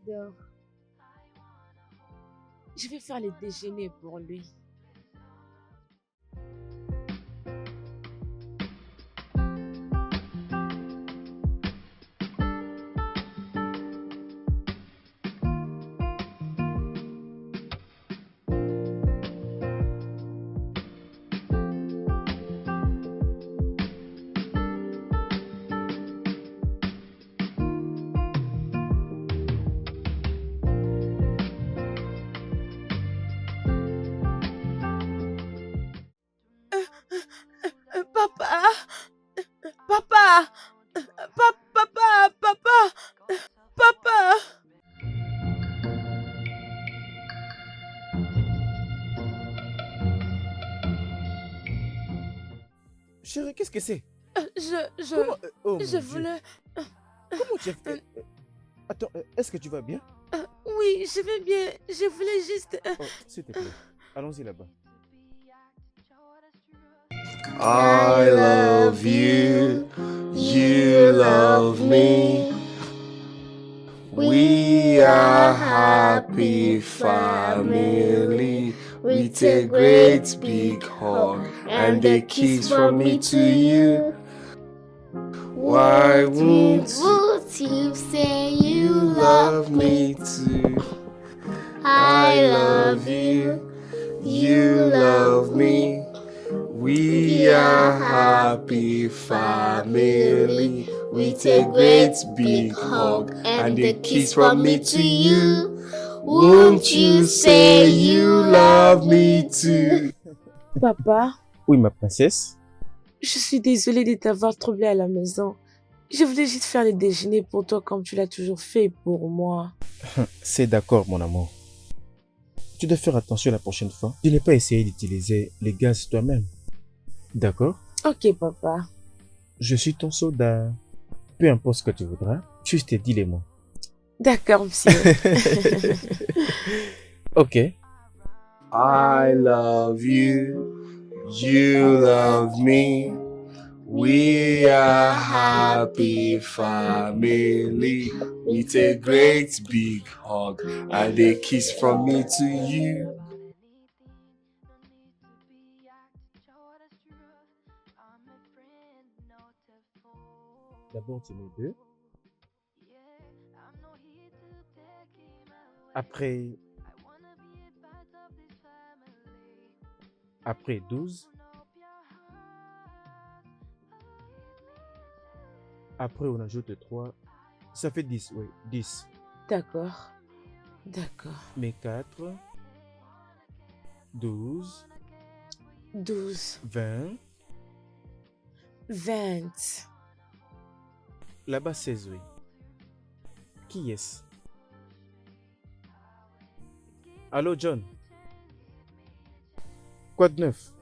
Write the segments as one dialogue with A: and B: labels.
A: dort. Je vais faire le déjeuner pour lui. Papa! Papa! Papa! Papa!
B: Chérie, qu'est-ce que c'est?
A: Je,
B: Comment oh
A: je
B: mon Dieu.
A: voulais...
B: Comment tu as fait? Attends, est-ce que tu vas bien?
A: Oui, je vais bien. Je voulais juste...
B: Oh, s'il te plaît. Allons-y là-bas.
C: I love you, you love me. We are happy family with a great big hug and a kiss from me to you. Why won't you say you love me too? I love you, you love me. We are happy family with a great big hug and a kiss from me to you. Won't you say you love me too?
A: Papa,
B: Oui, ma princesse.
A: je suis désolée de t'avoir troublé à la maison. Je voulais juste faire le déjeuner pour toi comme tu l'as toujours fait pour moi.
B: C'est d'accord, mon amour. Tu dois faire attention la prochaine fois. Tu n'as pas essayé d'utiliser les gaz toi-même. D'accord?
A: Ok, papa.
B: Je suis ton soldat. Peu importe ce que tu voudras, juste dis les mots.
A: D'accord, monsieur.
B: Ok.
C: I love you, you love me. We are happy family with a great big hug and a kiss from me to you.
B: D'abord, tu mets 2. Après 12. Après, on ajoute 3. Ça fait 10, oui, 10.
A: D'accord. D'accord.
B: Mais 4, 12,
A: 12,
B: 20.
A: 20.
B: Là-bas, 16, oui. Qui est-ce? Allô, John? Quoi de neuf?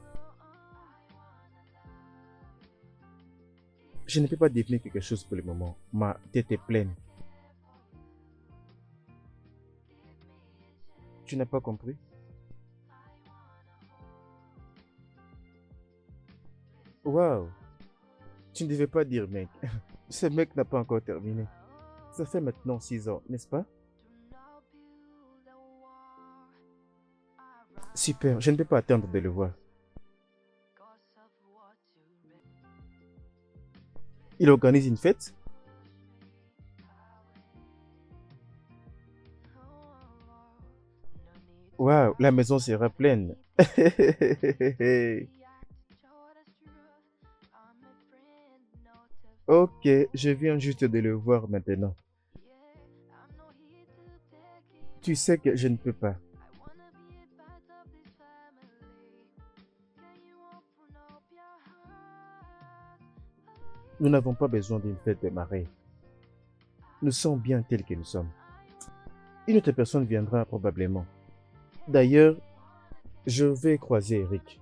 B: Je ne peux pas deviner quelque chose pour le moment. Ma tête est pleine. Tu n'as pas compris? Waouh! Tu ne devais pas dire mec. Ce mec n'a pas encore terminé. Ça fait maintenant 6 ans, n'est-ce pas? Super, je ne peux pas attendre de le voir. Il organise une fête? Waouh, la maison sera pleine. Ok, je viens juste de le voir maintenant. Tu sais que je ne peux pas. Nous n'avons pas besoin d'une fête de marée. Nous sommes bien tels que nous sommes. Une autre personne viendra probablement. D'ailleurs, je vais croiser Eric.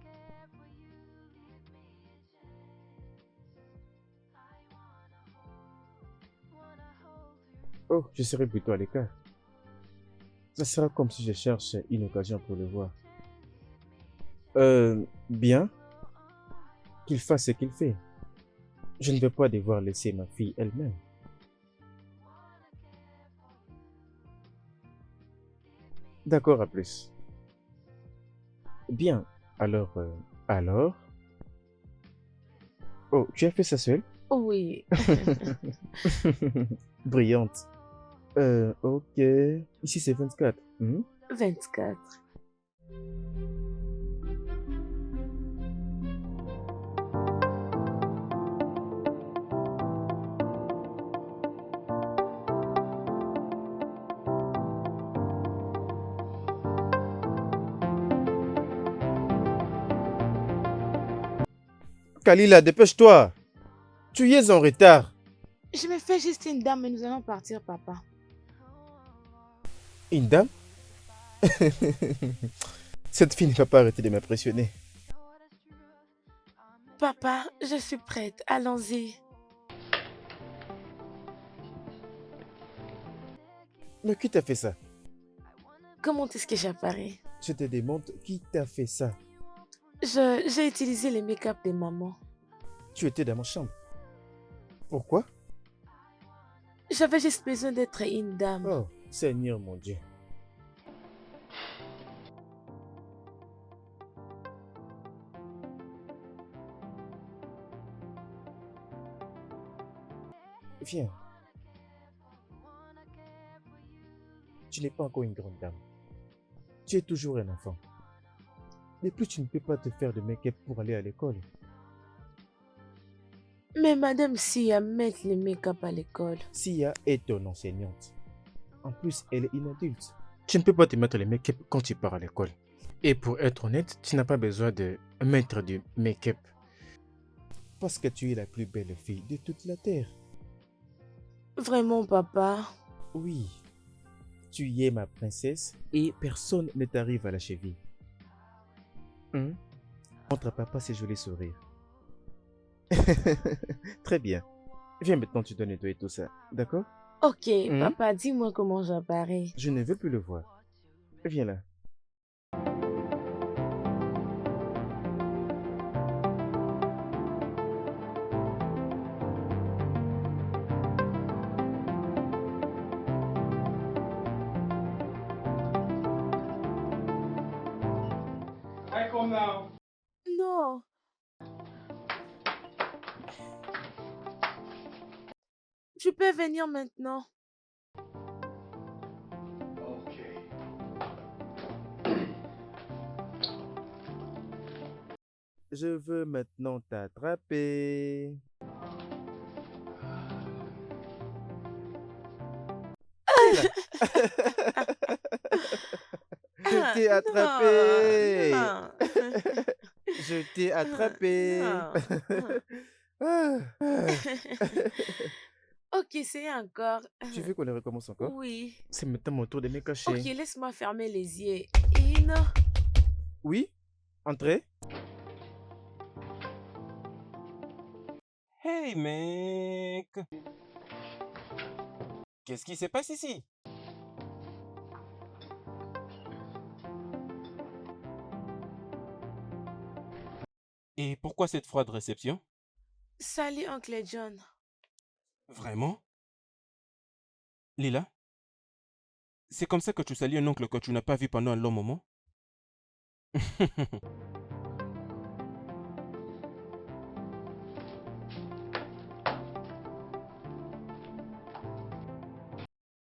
B: Oh, je serai plutôt à l'écart. Ça sera comme si je cherche une occasion pour le voir. Bien. Qu'il fasse ce qu'il fait. Je ne vais pas devoir laisser ma fille elle-même. D'accord, à plus. Bien, alors... Oh, tu as fait ça seul?
A: Oui,
B: Brillante. Ok. Ici, c'est 24.
A: 24.
B: Kalila, dépêche-toi. Tu es en retard.
A: Je me fais juste une dame et nous allons partir, papa.
B: Une dame? Cette fille ne va pas arrêter de m'impressionner.
A: Papa, je suis prête. Allons-y.
B: Mais qui t'a fait ça?
A: Comment est-ce que j'apparais?
B: Je te demande qui t'a fait ça.
A: J'ai utilisé les make-up de maman.
B: Tu étais dans ma chambre. Pourquoi?
A: J'avais juste besoin d'être une dame.
B: Oh, Seigneur mon Dieu. Viens. Tu n'es pas encore une grande dame. Tu es toujours un enfant. Et plus tu ne peux pas te faire de make-up pour aller à l'école.
A: Mais madame Sia met les make-up à l'école.
B: Sia est ton enseignante. En plus, elle est une adulte. Tu ne peux pas te mettre le make-up quand tu pars à l'école. Et pour être honnête, tu n'as pas besoin de mettre du make-up. Parce que tu es la plus belle fille de toute la terre.
A: Vraiment, papa?
B: Oui. Tu y es ma princesse et personne ne t'arrive à la cheville. Montre à papa ces jolis sourires. Très bien. Viens maintenant, tu dois nettoyer tout ça. D'accord?
A: Ok, papa, dis-moi comment j'apparais.
B: Je ne veux plus le voir. Viens là.
C: I come now.
A: Non. Tu peux venir maintenant.
C: Okay.
B: Je veux maintenant t'attraper. Je t'ai attrapé.
A: Non.
B: Je t'ai attrapé.
A: Ok, c'est encore.
B: Tu veux qu'on le recommence encore?
A: Oui.
B: C'est maintenant mon tour de me cacher.
A: Ok, laisse-moi fermer les yeux. Et non.
B: Oui? Entrez.
D: Hey mec! Qu'est-ce qui se passe ici? Et pourquoi cette froide réception?
A: Salut, oncle John.
D: Vraiment? Lila? C'est comme ça que tu salues un oncle que tu n'as pas vu pendant un long moment?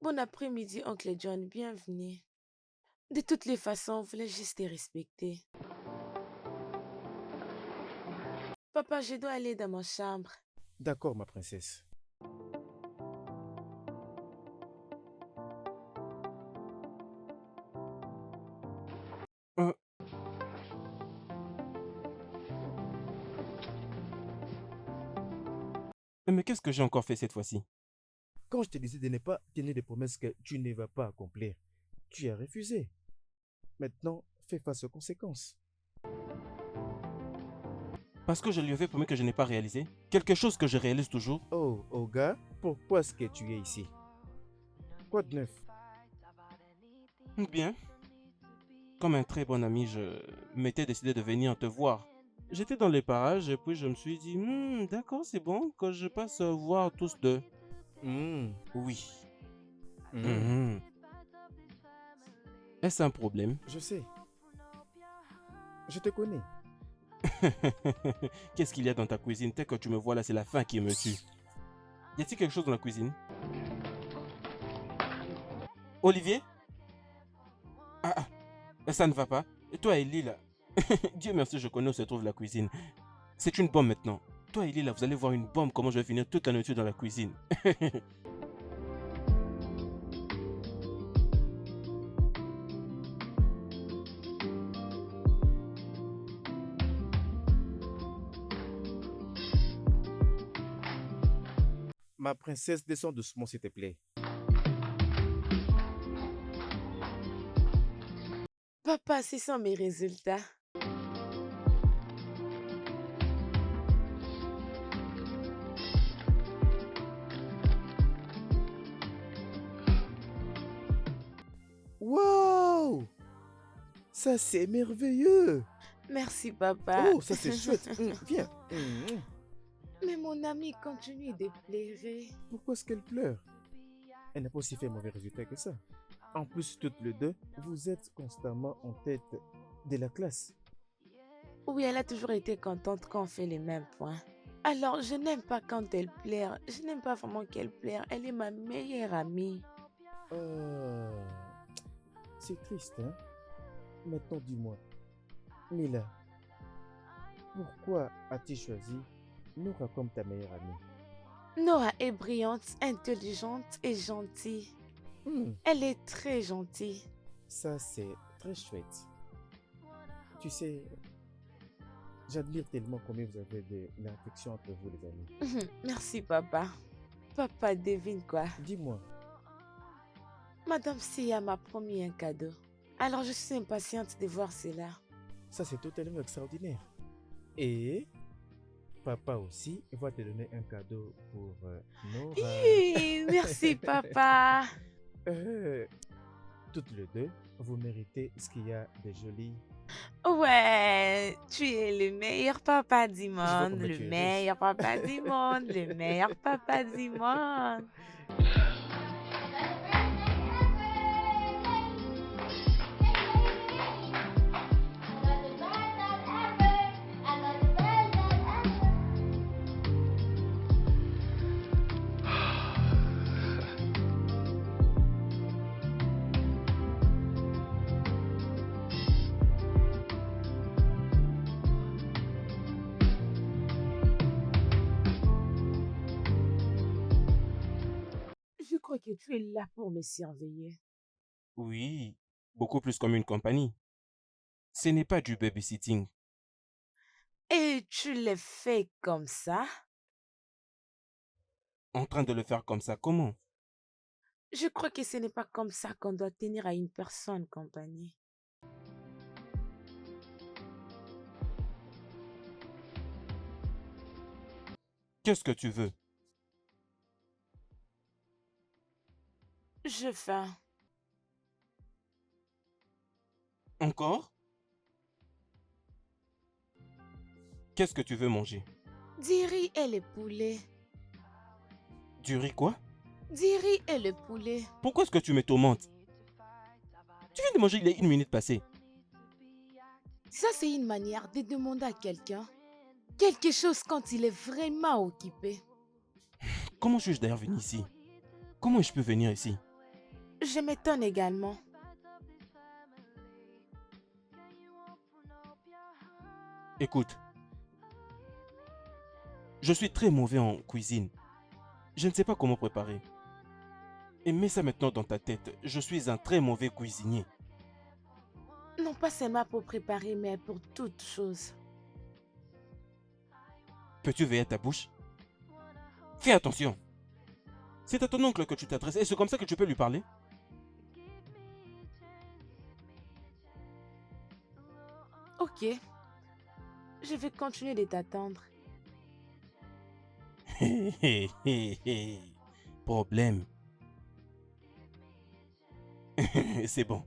A: Bon après-midi, oncle John. Bienvenue. De toutes les façons, on voulait juste te respecter. Papa, je dois aller dans ma chambre.
B: D'accord, ma princesse.
D: Euh, Mais qu'est-ce que j'ai encore fait cette fois-ci?
B: Quand je te disais de ne pas tenir des promesses que tu ne vas pas accomplir, tu as refusé. Maintenant, fais face aux conséquences.
D: Parce que je lui avais promis que je n'ai pas réalisé. Quelque chose que je réalise toujours.
B: Oh, Oga, pourquoi est-ce que tu es ici? Quoi de neuf?
D: Bien. Comme un très bon ami, je m'étais décidé de venir te voir. J'étais dans les parages et puis je me suis dit, d'accord, c'est bon que je passe voir tous deux. Oui.
B: Hmm.
D: Est-ce un problème?
B: Je sais. Je te connais.
D: Qu'est-ce qu'il y a dans ta cuisine? Tel que tu me vois là, c'est la faim qui me tue. Y a-t-il quelque chose dans la cuisine? Olivier? Ça ne va pas. Et toi, Ellie, là? Dieu merci, je connais où se trouve la cuisine. C'est une bombe maintenant. Toi, Ellie, là, vous allez voir une bombe, comment je vais finir toute la nourriture dans la cuisine.
B: Ma princesse, descends doucement, s'il te plaît.
A: Papa, c'est ça mes résultats.
B: Waouh! Ça, c'est merveilleux.
A: Merci, papa.
B: Oh, ça, c'est chouette. Viens.
A: Mais mon amie continue de pleurer.
B: Pourquoi est-ce qu'elle pleure? Elle n'a pas aussi fait mauvais résultat que ça. En plus, toutes les deux, vous êtes constamment en tête de la classe.
A: Oui, elle a toujours été contente quand on fait les mêmes points. Alors, je n'aime pas quand elle pleure. Je n'aime pas vraiment qu'elle pleure. Elle est ma meilleure amie.
B: C'est triste, hein? Maintenant, dis-moi, Mila, pourquoi as-tu choisi Nora comme ta meilleure amie?
A: Nora est brillante, intelligente et gentille. Elle est très gentille.
B: Ça, c'est très chouette. Tu sais, j'admire tellement combien vous avez de l'affection entre vous, les amis.
A: Merci, papa. Papa, devine quoi?
B: Dis-moi.
A: Madame Sia m'a promis un cadeau. Alors, je suis impatiente de voir cela.
B: Ça, c'est totalement extraordinaire. Et papa aussi va te donner un cadeau pour Nora.
A: Merci, papa.
B: Toutes les deux, vous méritez ce qu'il y a de joli.
A: Ouais, tu es le meilleur papa du
B: Je vois
A: monde,
B: combien
A: le
B: tu es
A: meilleur papa du monde, le meilleur papa du monde. Je crois que tu es là pour me surveiller.
D: Oui, beaucoup plus comme une compagnie. Ce n'est pas du babysitting.
A: Et tu le fais comme ça?
D: En train de le faire comme ça, comment?
A: Je crois que ce n'est pas comme ça qu'on doit tenir à une personne compagnie.
D: Qu'est-ce que tu veux?
A: Je faim.
D: Encore? Qu'est-ce que tu veux manger?
A: Du riz et le poulet.
D: Du riz quoi?
A: Du riz et le poulet.
D: Pourquoi est-ce que tu me tourmentes? Tu viens de manger il y a 1 minute passée.
A: Ça, c'est une manière de demander à quelqu'un quelque chose quand il est vraiment occupé.
D: Comment suis-je d'ailleurs venu ici? Comment je peux venir ici?
A: Je m'étonne également.
D: Écoute, je suis très mauvais en cuisine. Je ne sais pas comment préparer. Et mets ça maintenant dans ta tête. Je suis un très mauvais cuisinier.
A: Non pas seulement pour préparer, mais pour toute chose.
D: Peux-tu veiller à ta bouche? Fais attention. C'est à ton oncle que tu t'adresses et c'est comme ça que tu peux lui parler?
A: Ok. Je vais continuer de t'attendre.
D: Problème. C'est bon.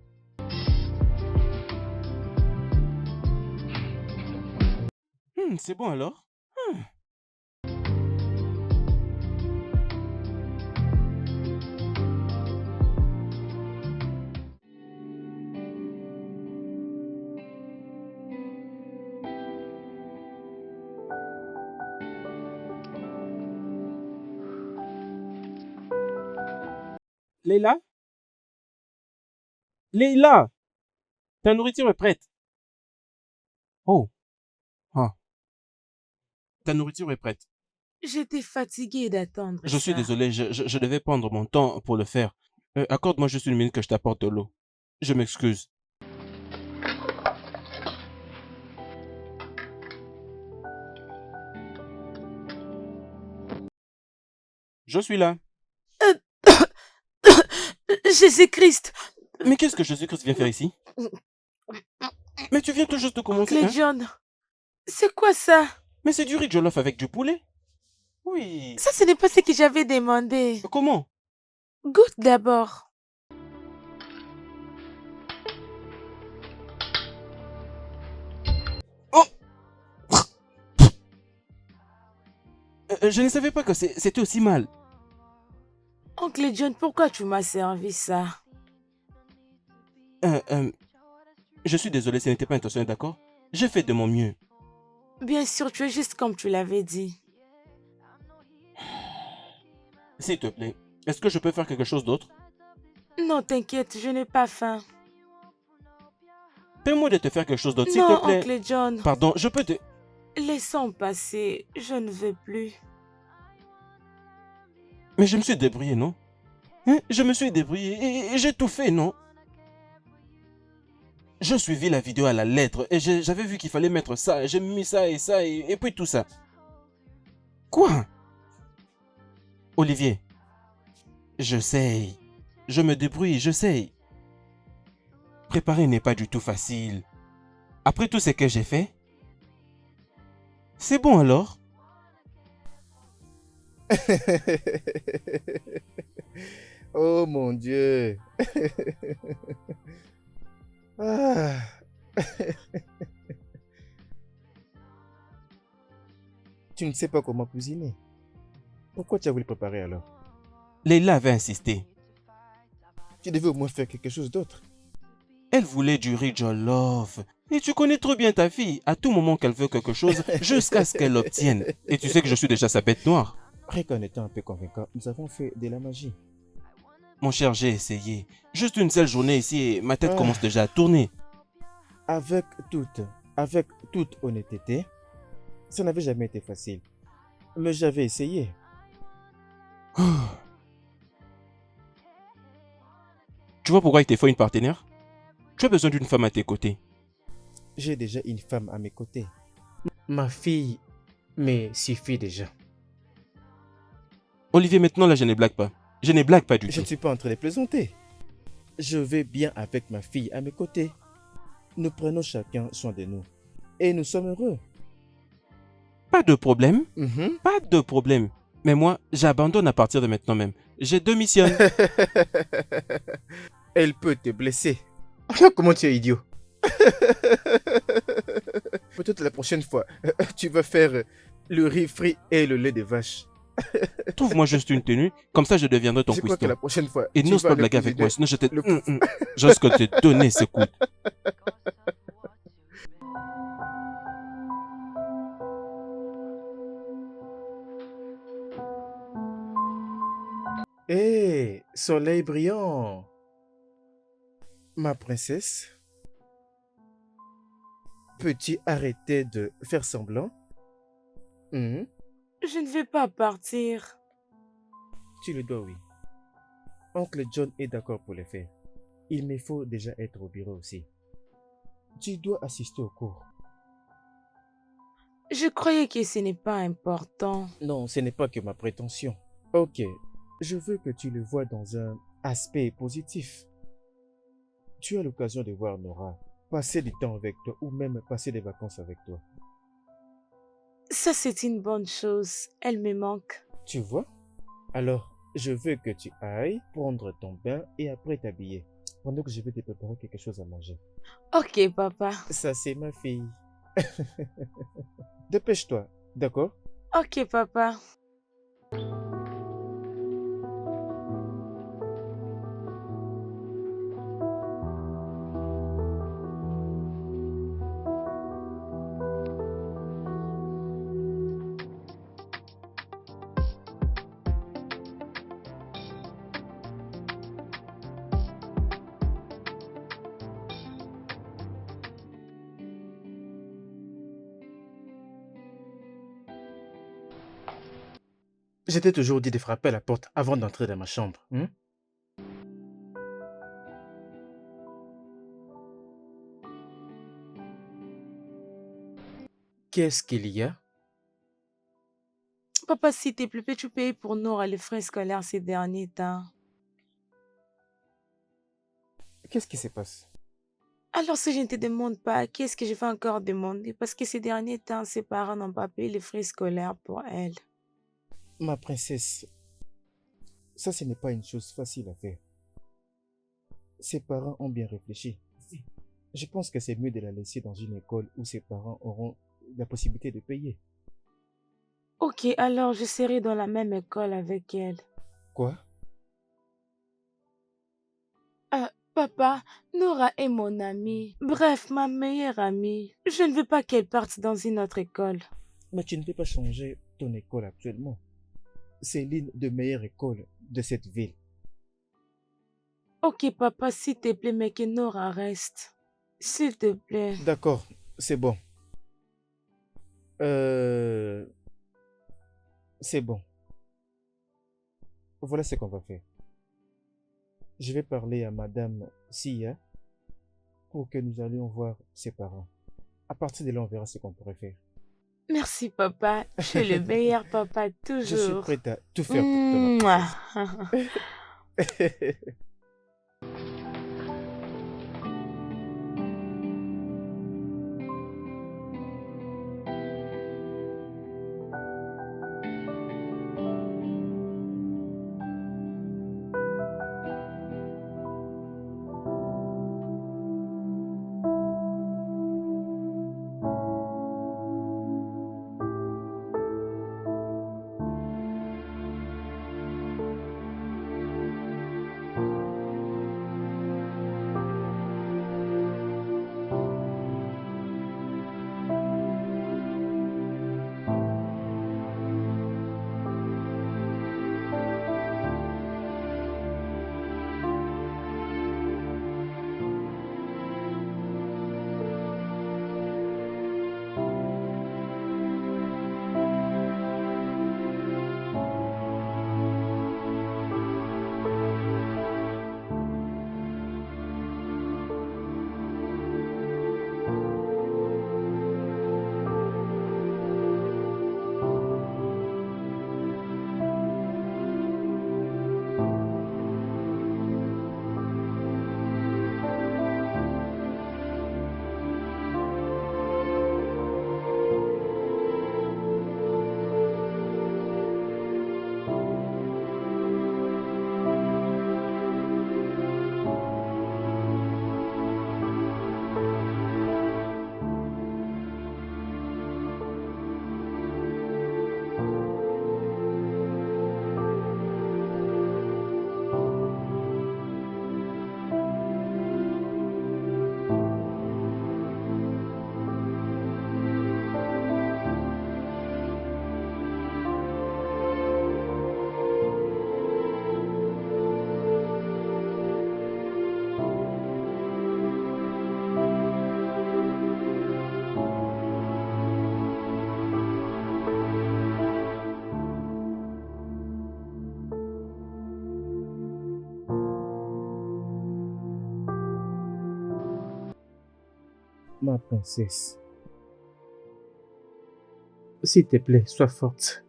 D: C'est bon alors? Leila? Leila! Ta nourriture est prête. Oh. Ah. Ta nourriture est prête.
A: J'étais fatiguée d'attendre
D: Je suis
A: ça.
D: désolé, je devais prendre mon temps pour le faire. Accorde-moi juste une minute que je t'apporte de l'eau. Je m'excuse. Je suis là.
A: Jésus-Christ!
D: Mais qu'est-ce que Jésus-Christ vient faire ici? Mais tu viens tout juste de commencer,
A: Oncle
D: hein?
A: John, c'est quoi ça?
D: Mais c'est du riz jollof avec du poulet. Oui.
A: Ça, ce n'est pas ce que j'avais demandé.
D: Comment?
A: Goûte d'abord.
D: Oh! Je ne savais pas que c'était aussi mal.
A: Oncle John, pourquoi tu m'as servi ça?
D: Euh, euh, je suis désolé, ce n'était pas intentionnel, d'accord? J'ai fait de mon mieux.
A: Bien sûr, tu es juste comme tu l'avais dit.
D: S'il te plaît, est-ce que je peux faire quelque chose d'autre?
A: Non, t'inquiète, je n'ai pas faim.
D: Permets-moi de te faire quelque chose d'autre, s'il
A: Non,
D: te plaît.
A: Oncle John,
D: Pardon, je peux te...
A: laissons passer. Je ne veux plus.
D: Mais je me suis débrouillé, non? Hein? Je me suis débrouillé et j'ai tout fait, non? Je suivi la vidéo à la lettre et j'avais vu qu'il fallait mettre ça. J'ai mis ça et puis tout ça. Quoi? Olivier, je sais. Je me débrouille, je sais. Préparer n'est pas du tout facile. Après tout ce que j'ai fait, c'est bon alors?
B: Oh mon Dieu. Ah. Tu ne sais pas comment cuisiner. Pourquoi tu as voulu préparer alors?
D: Leila avait insisté.
B: Tu devais au moins faire quelque chose d'autre.
D: Elle voulait du riz jollof. Et tu connais trop bien ta fille. À tout moment qu'elle veut quelque chose, jusqu'à ce qu'elle l'obtienne. Et tu sais que je suis déjà sa bête noire.
B: Rien qu'en étant un peu convaincant, nous avons fait de la magie.
D: Mon cher, j'ai essayé. Juste une seule journée ici et ma tête
B: Ah.
D: commence déjà à tourner.
B: Avec toute honnêteté, ça n'avait jamais été facile. Mais j'avais essayé.
D: Tu vois pourquoi il te faut une partenaire? Tu as besoin d'une femme à tes côtés.
B: J'ai déjà une femme à mes côtés. Ma fille me suffit déjà.
D: Olivier, maintenant là, je ne blague pas. Je ne blague pas du
B: Je
D: tout.
B: ne suis pas en train de plaisanter. Je vais bien avec ma fille à mes côtés. Nous prenons chacun soin de nous. Et nous sommes heureux.
D: Pas de problème.
B: Mhm.
D: Pas de problème. Mais moi, j'abandonne à partir de maintenant même. J'ai deux missions.
B: Elle peut te blesser. Regarde comment tu es idiot. Peut-être la prochaine fois, tu vas faire le riz frit et le lait de vache.
D: Trouve-moi juste une tenue, comme ça je deviendrai ton
B: Je crois que
D: cuistot.
B: la prochaine fois,
D: Et
B: tu
D: n'ose
B: vas
D: pas
B: le
D: blaguer avec
B: cuisiner.
D: moi, sinon je te...
B: Le-
D: Je risque de te donner ce coup.
B: Hé, soleil brillant. Ma princesse, peux-tu arrêter de faire semblant? Mhm.
A: Je ne vais pas partir.
B: Tu le dois, oui. Oncle John est d'accord pour le faire. Il me faut déjà être au bureau aussi. Tu dois assister au cours.
A: Je croyais que ce n'est pas important.
B: Non, ce n'est pas que ma prétention. Ok, je veux que tu le vois dans un aspect positif. Tu as l'occasion de voir Nora, passer du temps avec toi ou même passer des vacances avec toi.
A: Ça, c'est une bonne chose. Elle me manque.
B: Tu vois? Alors, je veux que tu ailles prendre ton bain et après t'habiller. Pendant que je vais te préparer quelque chose à manger.
A: Ok, papa.
B: Ça, c'est ma fille. Dépêche-toi, d'accord?
A: Ok, papa.
B: Je t'ai toujours dit de frapper à la porte avant d'entrer dans ma chambre. Qu'est-ce qu'il y a?
A: Papa, s'il te plaît, peux-tu payer pour Nora les frais scolaires ces derniers temps?
B: Qu'est-ce qui se passe?
A: Alors, si je ne te demande pas, qu'est-ce que je vais encore demander? Parce que ces derniers temps, ses parents n'ont pas payé les frais scolaires pour elle.
B: Ma princesse, ça ce n'est pas une chose facile à faire. Ses parents ont bien réfléchi. Je pense que c'est mieux de la laisser dans une école où ses parents auront la possibilité de payer.
A: Ok, alors je serai dans la même école avec elle.
B: Quoi?
A: Papa, Nora est mon amie. Bref, ma meilleure amie. Je ne veux pas qu'elle parte dans une autre école.
B: Mais tu ne peux pas changer ton école actuellement. C'est l'une des meilleures écoles de cette ville.
A: Ok, papa, s'il te plaît, mais que Nora reste. S'il te plaît.
B: D'accord, c'est bon. C'est bon. Voilà ce qu'on va faire. Je vais parler à Madame Sia pour que nous allions voir ses parents. À partir de là, on verra ce qu'on pourrait faire.
A: Merci, papa. Tu es le meilleur papa,
B: Je suis
A: toujours.
B: prête à tout faire pour toi, ma
A: Mouah.
B: princesse. Ma princesse, s'il te plaît, sois forte.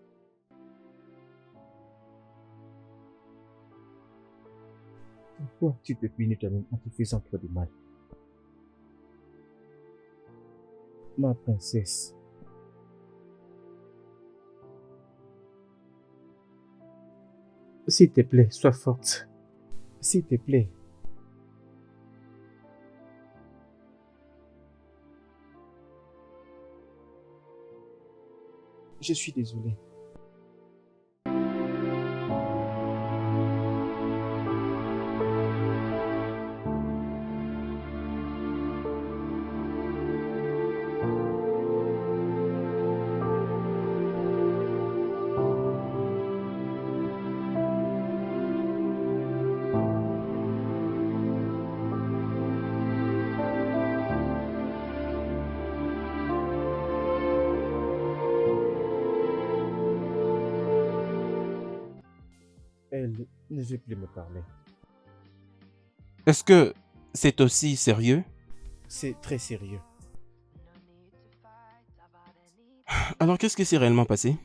B: Pourquoi tu te punis toi-même en te faisant trop de mal? Ma princesse, s'il te plaît, sois forte. S'il te plaît. Je suis désolé. Elle ne veut plus me parler.
D: Est-ce que c'est aussi sérieux?
B: C'est très sérieux.
D: Alors qu'est-ce qui s'est réellement passé?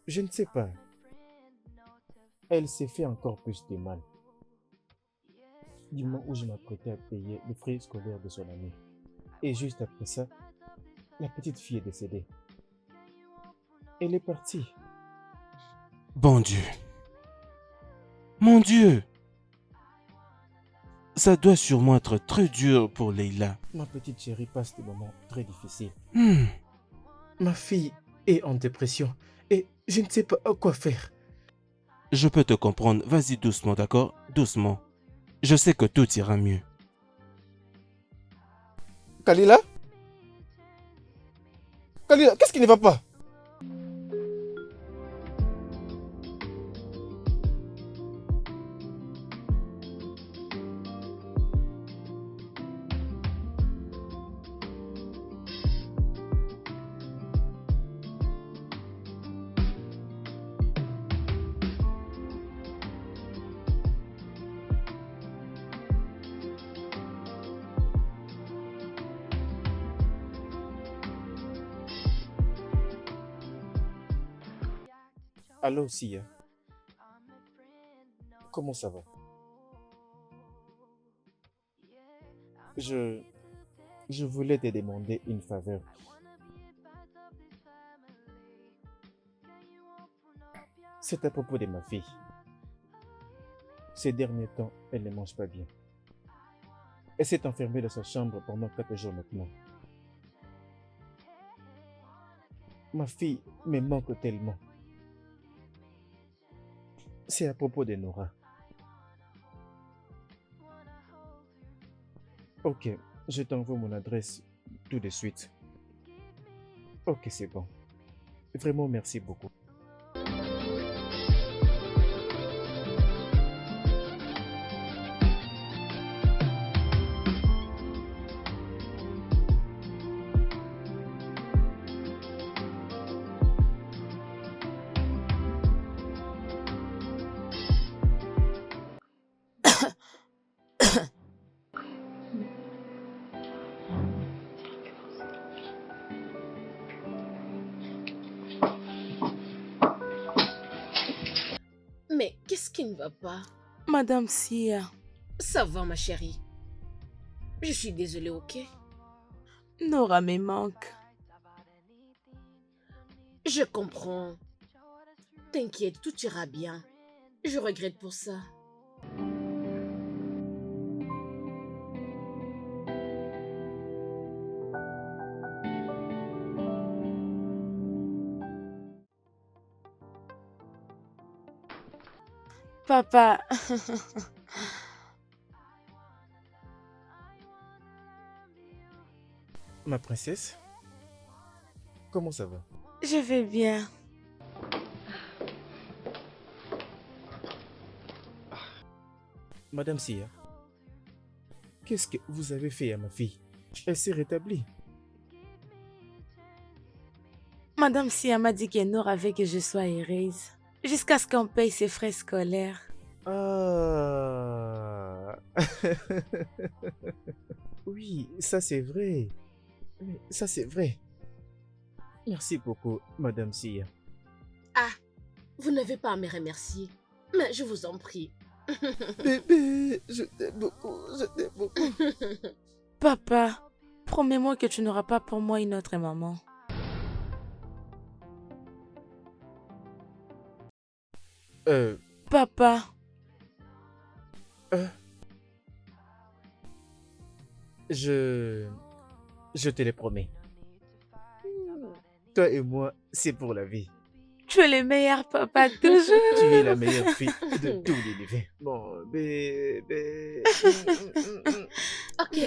B: Je ne sais pas. Elle s'est fait encore plus de mal. Du moment où je m'apprêtais à payer les frais scolaires de son ami. Et juste après ça, la petite fille est décédée. Elle est partie.
D: Bon Dieu. Mon Dieu. Ça doit sûrement être très dur pour Leila.
B: Ma petite chérie passe des moments très difficiles.
D: Hmm.
B: Ma fille est en dépression et je ne sais pas quoi faire.
D: Je peux te comprendre. Vas-y doucement, d'accord? Doucement. Je sais que tout ira mieux.
B: Kalila? Kalila, qu'est-ce qui ne va pas? Allô, Sia. Comment ça va? Je voulais te demander une faveur. C'est à propos de ma fille. Ces derniers temps, elle ne mange pas bien. Elle s'est enfermée dans sa chambre pendant 4 jours maintenant. Ma fille me manque tellement. C'est à propos de Nora. Ok, je t'envoie mon adresse tout de suite. Ok, c'est bon. Vraiment, merci beaucoup.
C: Mais qu'est-ce qui ne va pas?
A: Madame Sia,
C: Ça va, ma chérie. Je suis désolée, ok?
A: Nora me manque.
C: Je comprends. T'inquiète, tout ira bien. Je regrette pour ça.
A: Papa,
B: Ma princesse, comment ça va?
A: je vais bien.
B: Madame Sia, qu'est-ce que vous avez fait à ma fille? Elle s'est rétablie.
A: Madame Sia m'a dit que Nora veut que je sois heureuse. Jusqu'à ce qu'on paye ses frais scolaires.
B: Ah. Oui, ça c'est vrai. Ça c'est vrai. Merci beaucoup, Madame Sia.
C: Ah, vous n'avez pas à me remercier. Mais je vous en prie.
B: Bébé, je t'aime beaucoup, je t'aime beaucoup.
A: Papa, promets-moi que tu n'auras pas pour moi une autre maman. Papa,
B: Je te le promets. Toi et moi, c'est pour la vie.
A: tu es le meilleur papa
B: Tu
A: toujours.
B: es la meilleure fille de tout l'univers. Mon bébé.
C: Ok,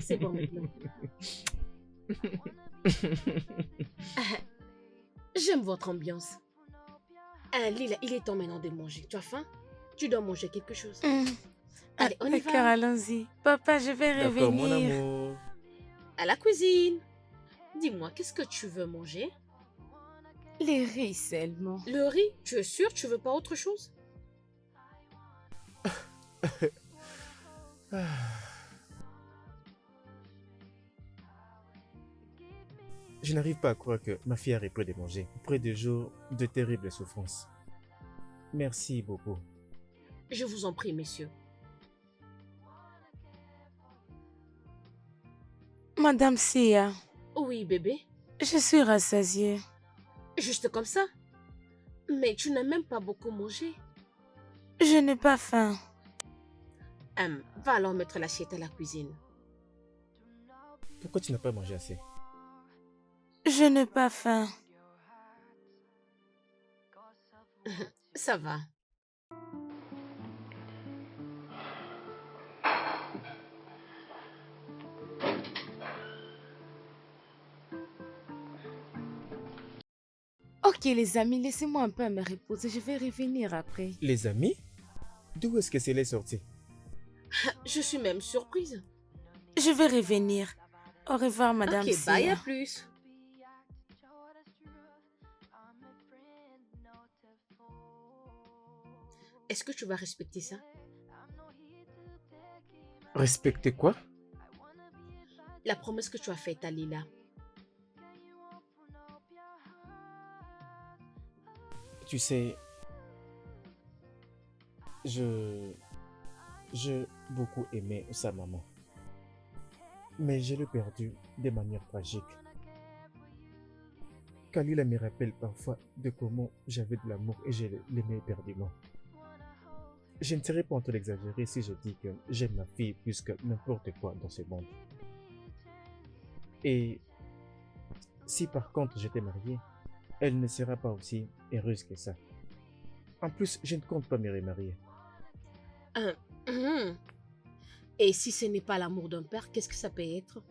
C: c'est bon maintenant. J'aime votre ambiance. Lila, il est temps maintenant de manger. Tu as faim? Tu dois manger quelque chose. Allez, on y
A: D'accord,
C: va.
A: allons-y. Papa, je vais
B: D'accord, mon
A: revenir.
B: amour.
C: À la cuisine. Dis-moi, qu'est-ce que tu veux manger?
A: Les riz seulement.
C: Le riz, tu es sûr, tu veux pas autre chose?
B: Je n'arrive pas à croire que ma fille a repris de manger après des jours de terribles souffrances. Merci beaucoup.
C: Je vous en prie, messieurs.
A: Madame Sia,
C: Oui, bébé.
A: je suis rassasiée.
C: Juste comme ça. Mais tu n'as même pas beaucoup mangé.
A: Je n'ai pas faim.
C: Va alors mettre l'assiette à la cuisine.
B: Pourquoi tu n'as pas mangé assez?
A: Je n'ai pas faim.
C: Ça va.
A: Ok les amis, laissez-moi un peu me reposer. Je vais revenir après.
B: Les amis? D'où est-ce que c'est sorti?
C: Je suis même surprise.
A: Je vais revenir. Au revoir, Madame
C: Ok,
A: Sia.
C: bye, à plus. Est-ce que tu vas respecter ça?
B: Respecter quoi?
C: La promesse que tu as faite à Lila.
B: Tu sais, je beaucoup aimé sa maman. Mais je l'ai perdue de manière tragique. Kalila me rappelle parfois de comment j'avais de l'amour et je l'aimais éperdument. Je ne serais pas en train d'exagérer si je dis que j'aime ma fille plus que n'importe quoi dans ce monde. Et si par contre j'étais marié, elle ne sera pas aussi heureuse que ça. En plus, je ne compte pas me remarier.
C: Et si ce n'est pas l'amour d'un père, qu'est-ce que ça peut être?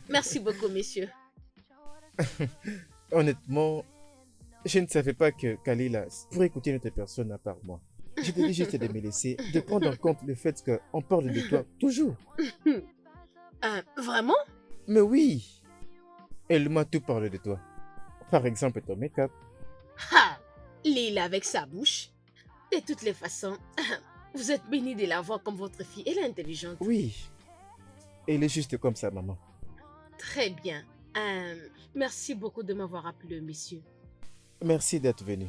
C: Merci beaucoup, messieurs.
B: Honnêtement, je ne savais pas que Kalila pourrait écouter une autre personne à part moi. Je te dis juste de me laisser, de prendre en compte le fait qu'on parle de toi toujours.
C: Vraiment?
B: Mais oui, elle m'a tout parlé de toi. Par exemple, ton make-up.
C: Ha! Lila avec sa bouche. De toutes les façons, vous êtes bénie de la voir comme votre fille. Elle est intelligente.
B: Oui, elle est juste comme ça, maman.
C: Très bien. Merci beaucoup de m'avoir appelé, messieurs.
B: Merci d'être venu.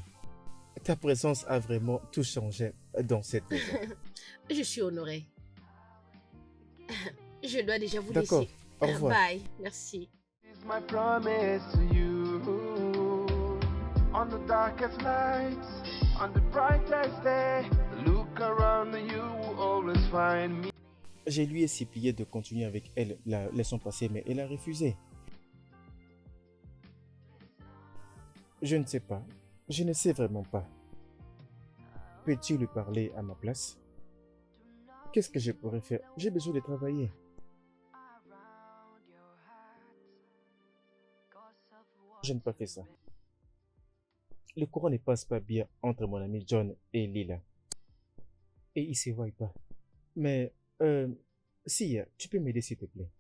B: Ta présence a vraiment tout changé dans cette maison.
C: Je suis honorée. Je dois déjà vous
B: D'accord,
C: laisser.
B: au revoir.
C: Bye, merci.
E: It's my promise to you. On the darkest nights, on the brightest day, look around you will always find me.
B: Je lui ai supplié de continuer avec elle la leçon passée, mais elle a refusé. Je ne sais pas. Je ne sais vraiment pas. Peux-tu lui parler à ma place? Qu'est-ce que je pourrais faire? J'ai besoin de travailler. Je n'ai pas fait ça. Le courant ne passe pas bien entre mon ami John et Lila. Et ils ne se voient pas. Mais, si, tu peux m'aider s'il te plaît.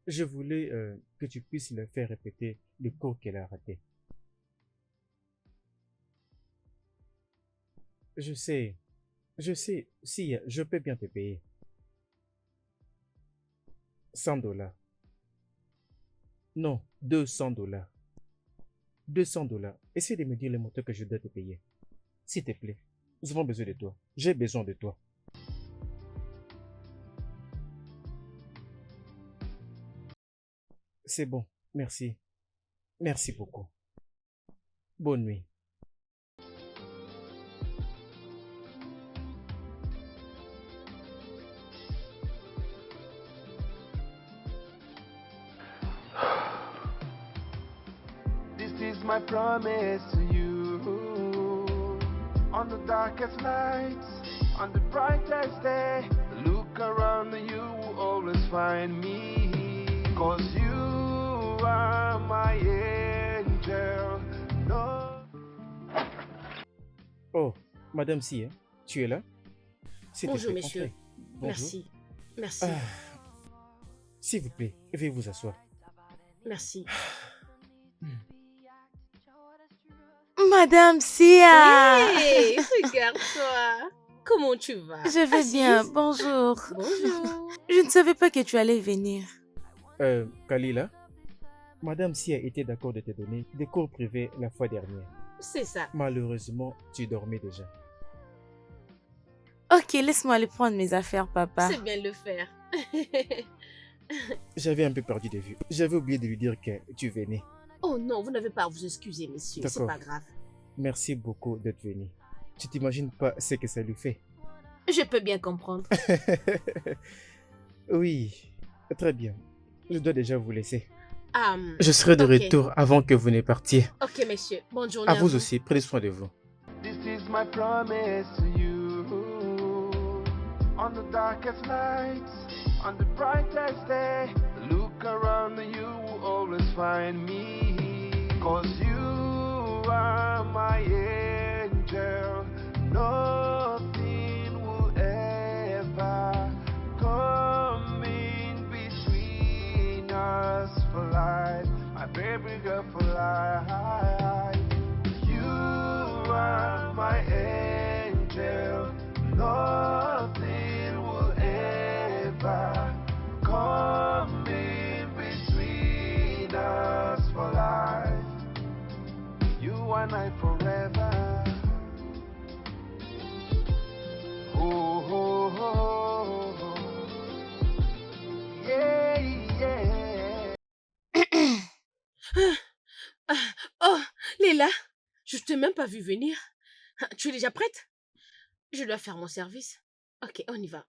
B: Je voulais que tu puisses leur faire répéter le cours qu'elle a raté. Je sais, si, je peux bien te payer. 100 $. Non, 200 $. 200 $. Essaie de me dire le montant que je dois te payer. S'il te plaît, nous avons besoin de toi. J'ai besoin de toi. C'est bon, merci. Merci beaucoup. Bonne nuit.
E: This is my promise to you. On the darkest nights, on the brightest day, look around you will always find me. 'Cause you are my
B: Oh, Madame Sia, tu es là? S'il te
C: Bonjour,
B: plaît,
C: messieurs.
B: entrez. Bonjour.
C: Merci. Merci.
B: Ah, s'il vous plaît, veuillez vous asseoir.
C: Merci.
A: Madame Sia!
C: Hey, regarde-toi. Comment tu vas?
A: Je vais bien,
C: Assise.
A: bonjour.
C: Bonjour.
A: Je ne savais pas que tu allais venir.
B: Kalila, Madame Sia était d'accord de te donner des cours privés la fois dernière.
C: C'est ça.
B: Malheureusement, tu dormais déjà.
A: Ok, laisse-moi aller prendre mes affaires, papa.
C: C'est bien de le faire.
B: J'avais un peu perdu de vue. J'avais oublié de lui dire que tu venais.
C: Oh non, vous n'avez pas à vous excuser, messieurs. C'est
B: D'accord.
C: pas grave.
B: Merci beaucoup d'être venu. Tu t'imagines pas ce que ça lui fait.
C: Je peux bien comprendre.
B: Oui, très bien. Je dois déjà vous laisser.
C: Um,
B: Je serai de
C: ok.
B: retour avant que vous ne partiez.
C: Ok, messieurs. Bonne journée
B: À vous aussi, prenez soin de vous.
E: This is my promise to you. On the darkest nights, on the brightest day, look around and you will always find me. 'Cause you are my angel. Nothing will ever come in between us for life. My baby girl for life. You are my angel. Nothing will ever come in between us for life. You and I forever. Oh, oh, oh, oh. Yeah, yeah.
C: Oh, Léla, je t'ai même pas vu venir. Tu es déjà prête? Je dois faire mon service. Ok, on y va.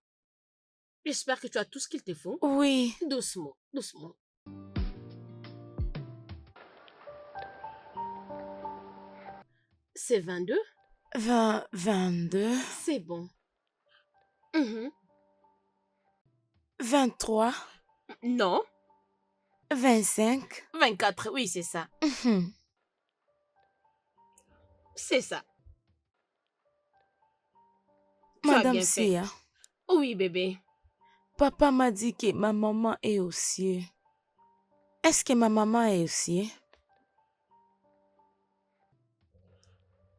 C: J'espère que tu as tout ce qu'il te faut.
A: Oui.
C: Doucement, doucement. C'est 22?
A: 22,
C: C'est bon. Mhm.
A: 23,
C: Non,
A: 25.
C: 24, oui, c'est ça.
A: Mhm.
C: C'est ça. Tu as
A: Madame
C: bien fait.
A: Sia,
C: Oui, bébé.
A: papa m'a dit que ma maman est aux cieux. Est-ce que ma maman est aux cieux?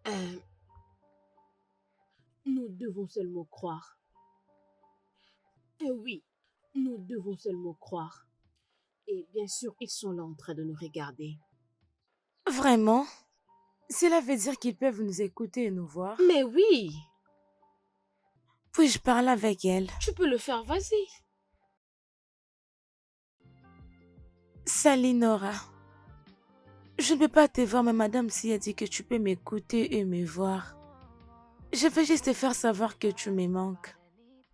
C: Euh, nous devons seulement croire. Oui, nous devons seulement croire. Et bien sûr, ils sont là en train de nous regarder.
A: Vraiment? Cela veut dire qu'ils peuvent nous écouter et nous voir.
C: Mais oui,
A: Puis-je parler avec elle?
C: tu peux le faire, vas-y.
A: Salut Nora. Je ne peux pas te voir, mais Madame Si a dit que tu peux m'écouter et me voir. Je veux juste te faire savoir que tu me manques.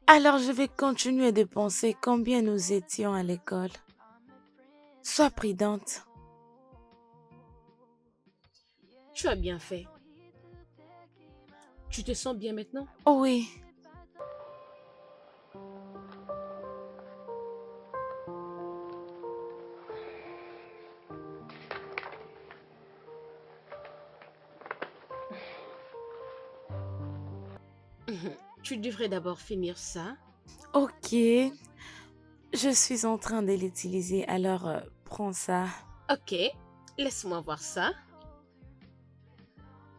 A: Alors je vais continuer de penser combien nous étions à l'école. Sois prudente.
C: Tu as bien fait. Tu te sens bien maintenant?
A: Oh oui.
C: Tu devrais d'abord finir ça.
A: Ok. Je suis en train de l'utiliser, alors prends ça.
C: Ok, laisse-moi voir ça.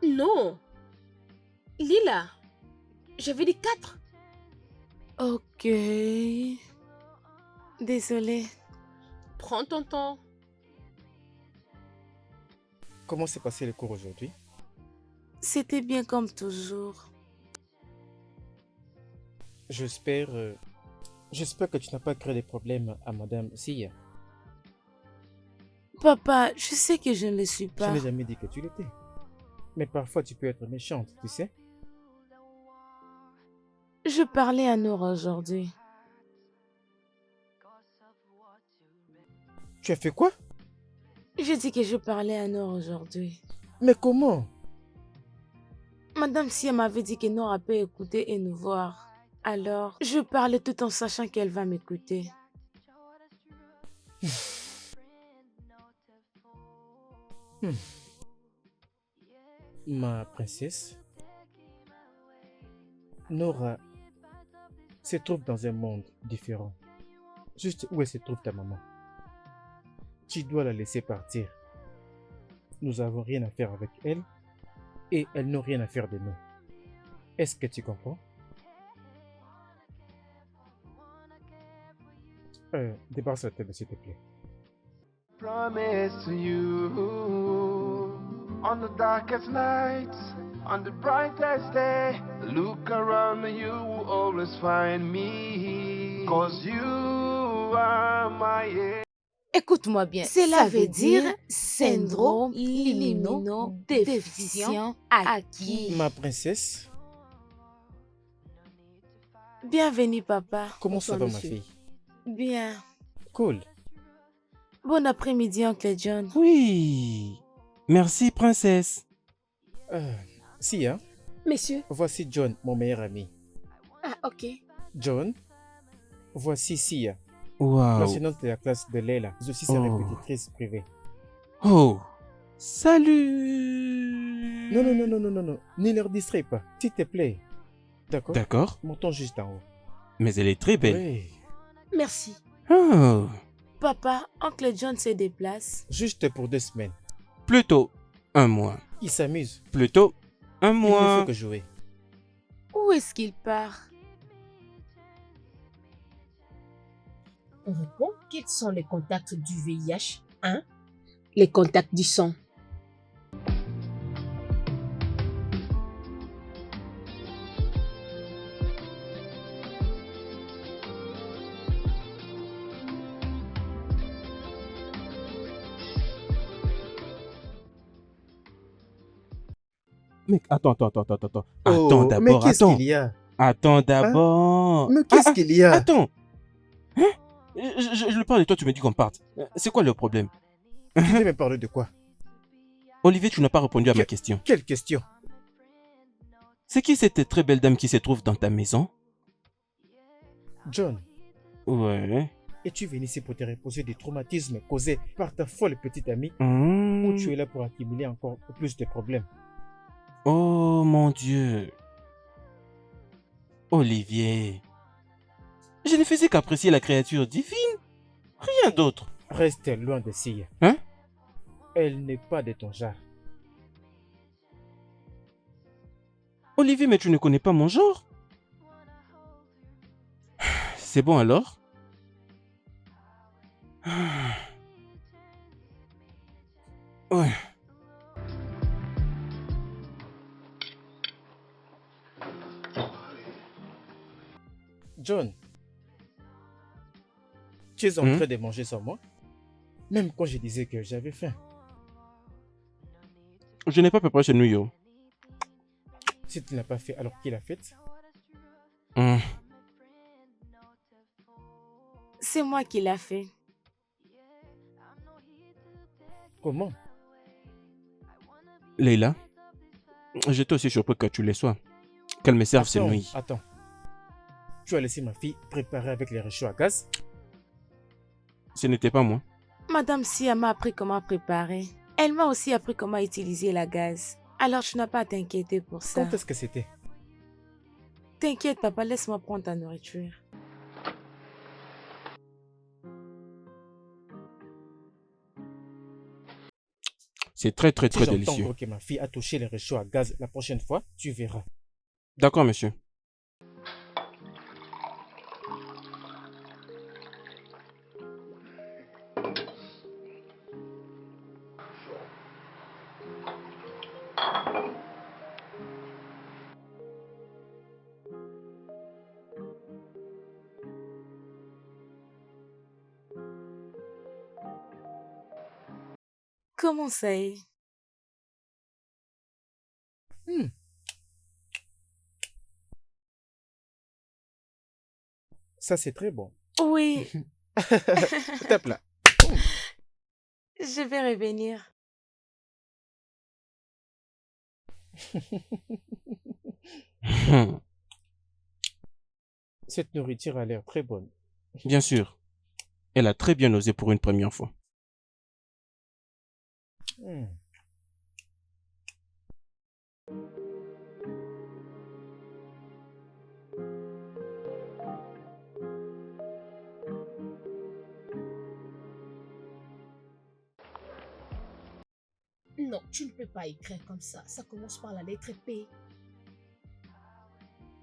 C: Non. Lila, j'avais dit 4.
A: Ok. Désolée.
C: Prends ton temps.
B: Comment s'est passé le cours aujourd'hui?
A: C'était bien comme toujours.
B: J'espère que tu n'as pas créé des problèmes à Madame Sia.
A: Papa, je sais que je ne le suis
B: Je
A: pas.
B: n'ai jamais dit que tu l'étais. Mais parfois tu peux être méchante, tu sais.
A: Je parlais à Nora aujourd'hui.
B: Tu as fait quoi?
A: Je dis que je parlais à Nora aujourd'hui.
B: Mais comment?
A: Madame Sia m'avait dit que Nora peut écouter et nous voir. Alors, je parlais tout en sachant qu'elle va m'écouter.
B: Ma princesse, Nora se trouve dans un monde différent. Juste où elle se trouve ta maman. Tu dois la laisser partir. Nous n'avons rien à faire avec elle et elles n'ont rien à faire de nous. Est-ce que tu comprends? Débarrasse la tête, s'il te plaît.
E: Promise to you on the darkest nights, on the brightest day. Look around you will always find me. Cause you are my
A: Écoute-moi bien. Cela veut dire syndrome immunodéficient acquis.
B: Ma princesse,
A: Bienvenue, papa.
B: comment ça va, ma
C: monsieur.
B: fille?
A: Bien.
B: Cool.
A: Bon après-midi, oncle John.
D: Oui. Merci, princesse.
B: Sia,
C: Messieurs.
B: voici John, mon meilleur ami.
C: Ah, ok.
B: John, voici Sia,
D: Waouh.
B: l'enseignante de la classe de Leila, mais aussi sa
D: Oh.
B: répétitrice privée.
D: Oh. Salut.
B: Non, ne leur distrais pas, s'il te plaît. D'accord?
D: D'accord.
B: Montons juste en haut.
D: Mais elle est très belle.
B: Oui,
C: Merci.
D: Oh.
A: Papa, oncle John se déplace.
B: juste pour 2 semaines.
D: Plutôt 1 mois.
B: Il s'amuse.
D: Plutôt 1
B: Il ne
D: mois.
B: fait que jouer.
A: Où est-ce qu'il part?
C: On répond, quels sont les contacts du VIH? 1. Les contacts du sang.
D: Mec, attends.
B: Oh,
D: Attends
B: mais
D: d'abord,
B: qu'est-ce
D: attends.
B: qu'il y a?
D: Attends d'abord.
B: Mais qu'est-ce qu'il y a?
D: Attends. Hein? Je parle et toi, tu me dis qu'on parte. C'est quoi le problème?
B: Tu veux me parler de quoi?
D: Olivier, tu n'as pas répondu à ma question.
B: Quelle question?
D: C'est qui cette très belle dame qui se trouve dans ta maison?
B: John,
D: Ouais.
B: es-tu venu ici pour te reposer des traumatismes causés par ta folle petite amie
D: Hmm.
B: ou tu es là pour accumuler encore plus de problèmes?
D: Oh mon Dieu. Olivier. Je ne faisais qu'apprécier la créature divine. Rien d'autre.
B: Reste loin de Sia.
D: Hein?
B: Elle n'est pas de ton genre.
D: Olivier, mais tu ne connais pas mon genre? C'est bon alors? Ouais.
B: John, tu es en
D: Hmm?
B: train de manger sans moi? Même quand je disais que j'avais faim.
D: Je n'ai pas préparé ce nouillot.
B: Si tu n'as pas fait, alors qui l'a fait?
D: Hmm.
A: C'est moi qui l'a fait.
B: Comment?
D: Leila, j'étais aussi surpris que tu les sois. Qu'elle me serve ces nouilles.
B: Attends. Tu as laissé ma fille préparer avec les réchauds à gaz?
D: Ce n'était pas moi.
A: Madame Sia m'a appris comment préparer. Elle m'a aussi appris comment utiliser la gaz. Alors tu n'as pas à t'inquiéter pour ça.
B: Quand est-ce que c'était?
A: T'inquiète papa, laisse-moi prendre ta nourriture.
D: C'est très
B: Si j'entends
D: délicieux.
B: encore que ma fille a touché les réchauds à gaz la prochaine fois, tu verras.
D: D'accord, monsieur.
A: Comment ça est?
B: Ça, c'est très bon.
A: Oui,
B: Tape là.
A: je vais revenir.
B: Cette nourriture a l'air très bonne.
D: Bien sûr. Elle a très bien osé pour une première fois.
B: Hmm.
C: Non, tu ne peux pas écrire comme ça. Ça commence par la lettre P.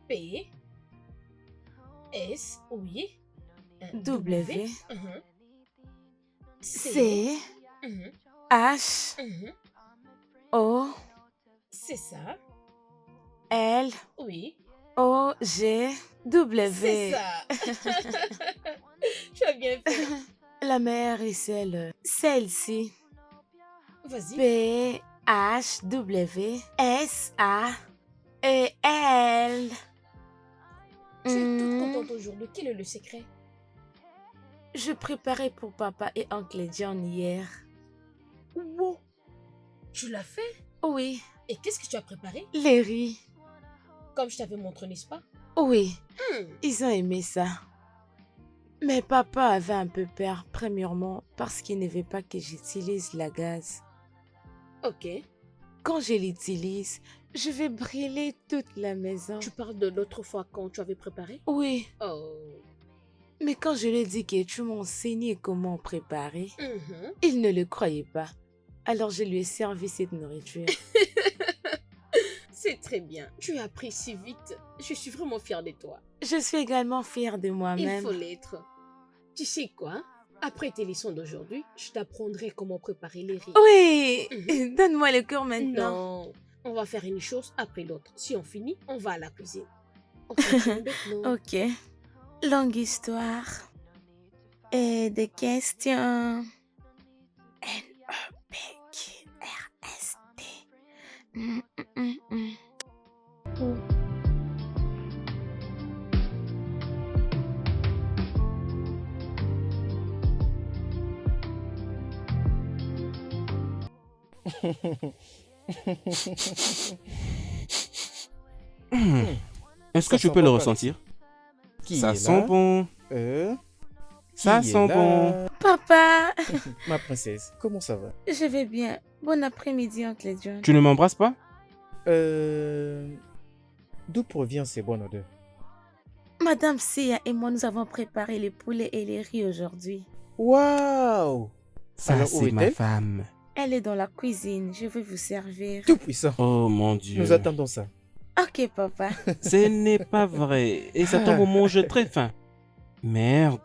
C: P. S. Oui.
A: W.
C: Mhm.
A: C.
C: Mhm.
A: H.
C: Mhm.
A: O.
C: C'est ça.
A: L.
C: Oui.
A: O. G. W.
C: C'est ça. Tu as bien fait.
A: La meilleure est celle-ci.
C: Vas-y.
A: P. H. W. S. A. E. L.
C: Tu es toute
A: Hmm.
C: contente aujourd'hui. Quel est le secret?
A: Je préparais pour papa et oncle John hier.
C: Wow. Tu l'as fait?
A: Oui,
C: Et qu'est-ce que tu as préparé?
A: les riz.
C: Comme je t'avais montré, n'est-ce pas?
A: Oui,
C: Hmm.
A: ils ont aimé ça. Mais papa avait un peu peur, premièrement, parce qu'il ne veut pas que j'utilise la gaz.
C: Ok.
A: Quand je l'utilise, je vais brûler toute la maison.
C: Tu parles de l'autre fois quand tu avais préparé?
A: Oui,
C: Oh.
A: mais quand je lui ai dit que tu m'enseignais comment préparer,
C: Mhm.
A: il ne le croyait pas. Alors je lui ai servi cette nourriture.
C: C'est très bien. Tu as appris si vite. Je suis vraiment fière de toi.
A: Je suis également fière de
C: Il
A: moi-même.
C: faut l'être. Tu sais quoi? Après tes leçons d'aujourd'hui, je t'apprendrai comment préparer les riz.
A: Oui,
C: Mhm.
A: donne-moi le cours maintenant.
C: Non, on va faire une chose après l'autre. Si on finit, on va à la cuisine. On continue maintenant.
A: Ok. Longue histoire. Et des questions. N-E-P-Q-R-S-T. Mm, mm, mm, mm.
D: Est-ce
B: Ça
D: que tu
B: sent
D: peux le
B: bon par
D: ressentir?
B: Qui
D: Ça
B: est
D: sent
B: là?
D: bon. Ça
B: Qui est
D: sent
B: là?
D: bon.
A: Papa,
B: Ma princesse, comment ça va?
A: je vais bien. Bon après-midi, oncle John.
D: Tu ne m'embrasses pas?
B: D'où provient ces bonnes odeurs?
A: Madame Sia et moi, nous avons préparé les poulets et les riz aujourd'hui.
B: Waouh!
D: Ça,
B: Alors, où
D: c'est ma
B: est-elle?
D: femme.
A: Elle est dans la cuisine. Je vais vous servir.
B: Tout puissant.
D: Oh mon Dieu.
B: Nous attendons ça.
A: Ok, papa.
D: Ce n'est pas vrai. Et ça tombe au moment où j'ai très faim. Merde.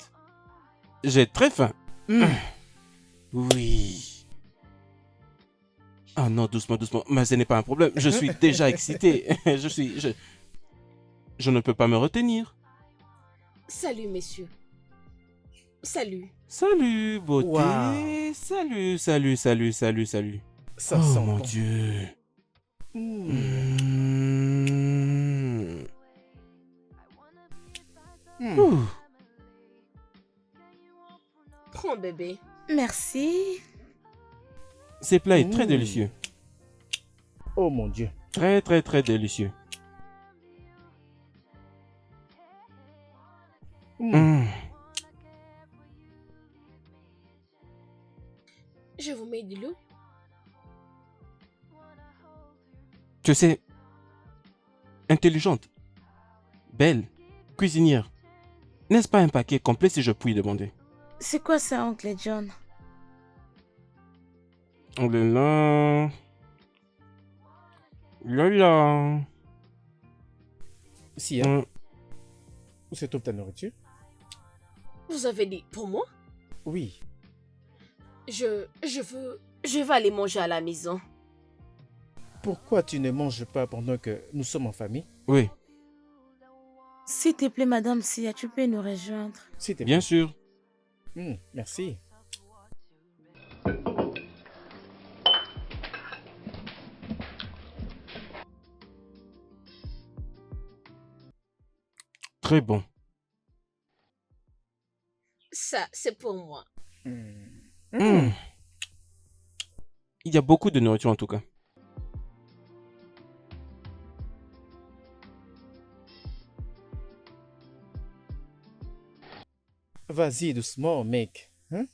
D: J'ai très faim. Oui. Ah non, doucement, doucement. Mais ce n'est pas un problème. Je suis déjà excité. Je ne peux pas me retenir.
C: Salut, messieurs. Salut.
D: Salut, beauté.
B: Waouh.
D: Salut, salut, salut, salut, salut.
B: Ça
D: oh
B: sent
D: mon
B: bon.
D: Dieu.
B: Mm. Mm.
D: Ouh.
C: Prends, bébé.
A: Merci.
D: Ce plat est très
B: Mm.
D: délicieux.
B: Oh mon Dieu.
D: Très, très, très délicieux.
B: Mm.
D: Mm.
C: Je vous mets de l'eau.
D: Tu sais, intelligente, belle, cuisinière. N'est-ce pas un paquet complet si je puis demander?
A: C'est quoi ça, oncle John?
D: On est là. Là, là.
B: Si, hein?
D: Mm.
B: Où se trouve ta nourriture?
C: Vous avez dit pour moi?
B: Oui.
C: Je vais aller manger à la maison.
B: Pourquoi tu ne manges pas pendant que nous sommes en famille?
D: Oui,
A: S'il te plaît, Madame Sia, tu peux nous rejoindre.
B: S'il te plaît.
D: bien sûr.
B: Merci.
D: Très bon.
C: Ça, c'est pour moi.
D: Mm. Il y a beaucoup de nourriture en tout cas.
B: Vas-y, doucement, mec. Hein?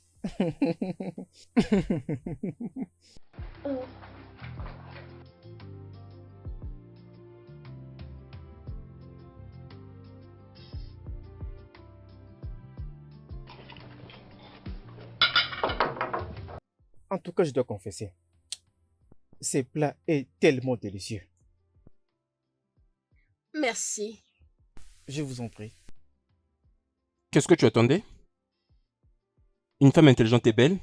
B: En tout cas, je dois confesser. Ce plat est tellement délicieux.
C: Merci.
B: Je vous en prie.
D: Qu'est-ce que tu attendais? Une femme intelligente et belle?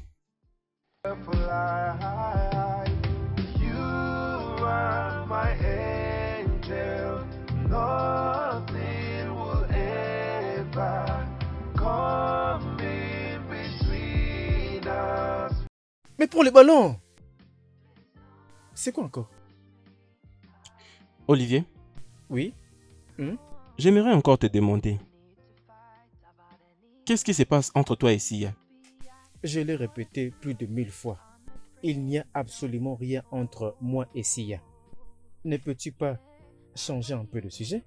E: For life. You are my angel. Nothing will ever come in between us.
B: Mais pour le ballon! C'est quoi encore?
D: Olivier,
B: Oui?
D: j'aimerais encore te demander. Qu'est-ce qui se passe entre toi et Sia?
B: Je l'ai répété plus de 1000 fois. Il n'y a absolument rien entre moi et Sia. Ne peux-tu pas changer un peu de sujet?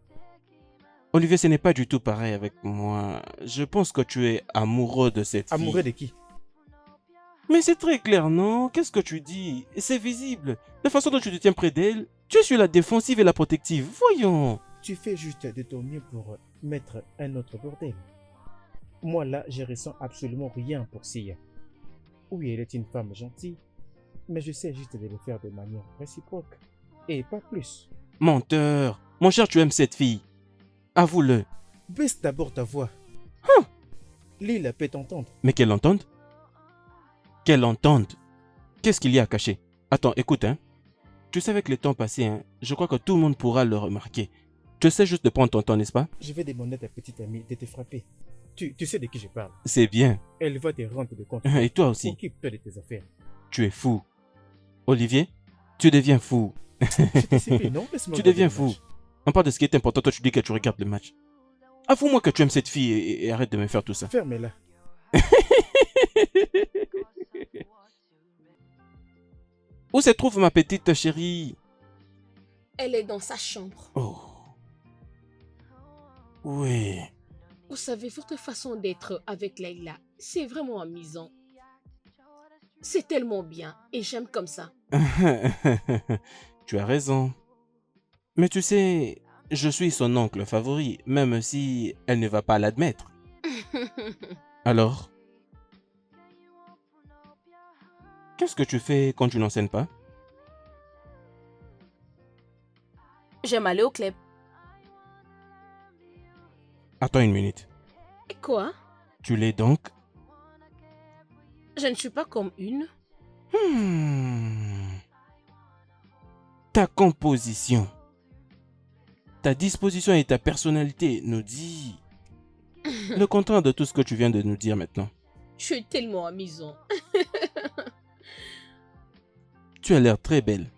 D: Olivier, ce n'est pas du tout pareil avec moi. Je pense que tu es amoureux de cette fille.
B: Amoureux de qui?
D: Mais c'est très clair, non? Qu'est-ce que tu dis? C'est visible. La façon dont tu te tiens près d'elle, tu es sur la défensive et la protective. Voyons.
B: Tu fais juste de ton mieux pour mettre un autre bordel. Moi là, je ressens absolument rien pour Sia. Oui, elle est une femme gentille, mais je sais juste de le faire de manière réciproque. Et pas plus.
D: Menteur. Mon cher, tu aimes cette fille. Avoue-le.
B: Baisse d'abord ta voix. Lila peut t'entendre.
D: Mais qu'elle entende? Qu'elle entende? Qu'est-ce qu'il y a à cacher? Attends, écoute, hein. Tu sais, avec le temps passé, hein, je crois que tout le monde pourra le remarquer. Tu sais juste de prendre ton temps, n'est-ce pas?
B: Je vais demander à ta petite amie de te frapper. Tu sais de qui je parle.
D: C'est bien.
B: Elle va te rendre de compte.
D: Et toi aussi.
B: Occupe-toi de tes affaires.
D: Tu es fou. Olivier, tu deviens fou.
B: Je t'ai sifflé, non? Laisse-moi
D: Tu
B: regarder
D: deviens
B: le
D: fou.
B: match.
D: On parle de ce qui est important, toi tu dis que tu regardes le match. Avoue-moi que tu aimes cette fille et arrête de me faire tout ça.
B: Ferme-la.
D: Où se trouve ma petite chérie?
C: Elle est dans sa chambre.
D: Oh. Oui.
C: Vous savez, votre façon d'être avec Leila, c'est vraiment amusant. C'est tellement bien et j'aime comme ça.
D: Tu as raison. Mais tu sais, je suis son oncle favori, même si elle ne va pas l'admettre. Alors? Qu'est-ce que tu fais quand tu n'enseignes pas?
C: J'aime aller au club.
D: Attends une minute.
C: Et quoi?
D: Tu l'es donc?
C: Je ne suis pas comme une.
D: Ta composition, ta disposition et ta personnalité nous dit le contraire de tout ce que tu viens de nous dire maintenant.
C: Je suis tellement amusant.
D: Tu as l'air très belle.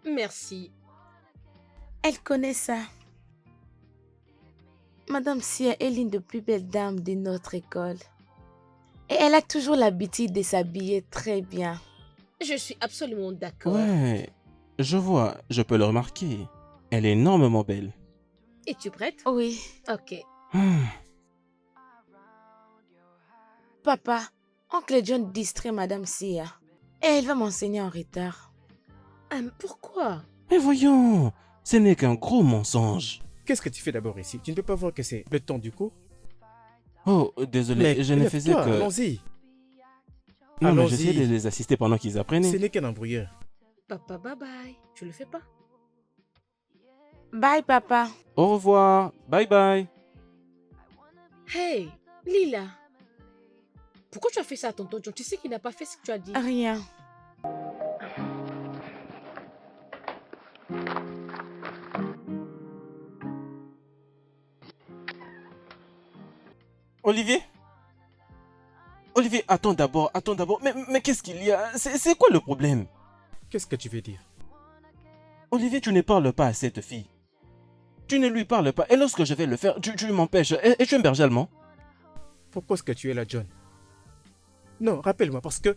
C: Merci.
A: Elle connaît ça. Madame Sia est l'une des plus belles dames de notre école. Et elle a toujours l'habitude de s'habiller très bien.
C: Je suis absolument d'accord.
D: Ouais, je vois, je peux le remarquer. Elle est énormément belle.
C: Es-tu prête?
A: Oui.
C: Ok.
A: Papa, oncle John distrait Madame Sia. Et elle va m'enseigner en retard.
C: Pourquoi?
D: Mais voyons, ce n'est qu'un gros mensonge.
B: Qu'est-ce que tu fais d'abord ici? Tu ne peux pas voir que c'est le temps du cours?
D: Oh, désolé,
B: Mais
D: je ne faisais
B: lève-toi,
D: que...
B: allons-y.
D: Non, mais
B: allons-y.
D: j'essayais de les assister pendant qu'ils
B: Ce
D: apprenaient.
B: n'est qu'un embrouilleur.
C: Papa, bye bye. Tu le fais pas?
A: Bye, papa.
D: Au revoir, bye bye.
C: Hey, Lila. Pourquoi tu as fait ça à tonton John? Tu sais qu'il n'a pas fait ce que tu as dit.
A: Rien.
D: Olivier? Olivier, attends d'abord, attends d'abord. Mais qu'est-ce qu'il y a? C'est quoi le problème?
B: Qu'est-ce que tu veux dire?
D: Olivier, tu ne parles pas à cette fille. Tu ne lui parles pas. Et lorsque je vais le faire, tu m'empêches. Et tu es un berger allemand?
B: Pourquoi est-ce que tu es là, John? Non, rappelle-moi, parce que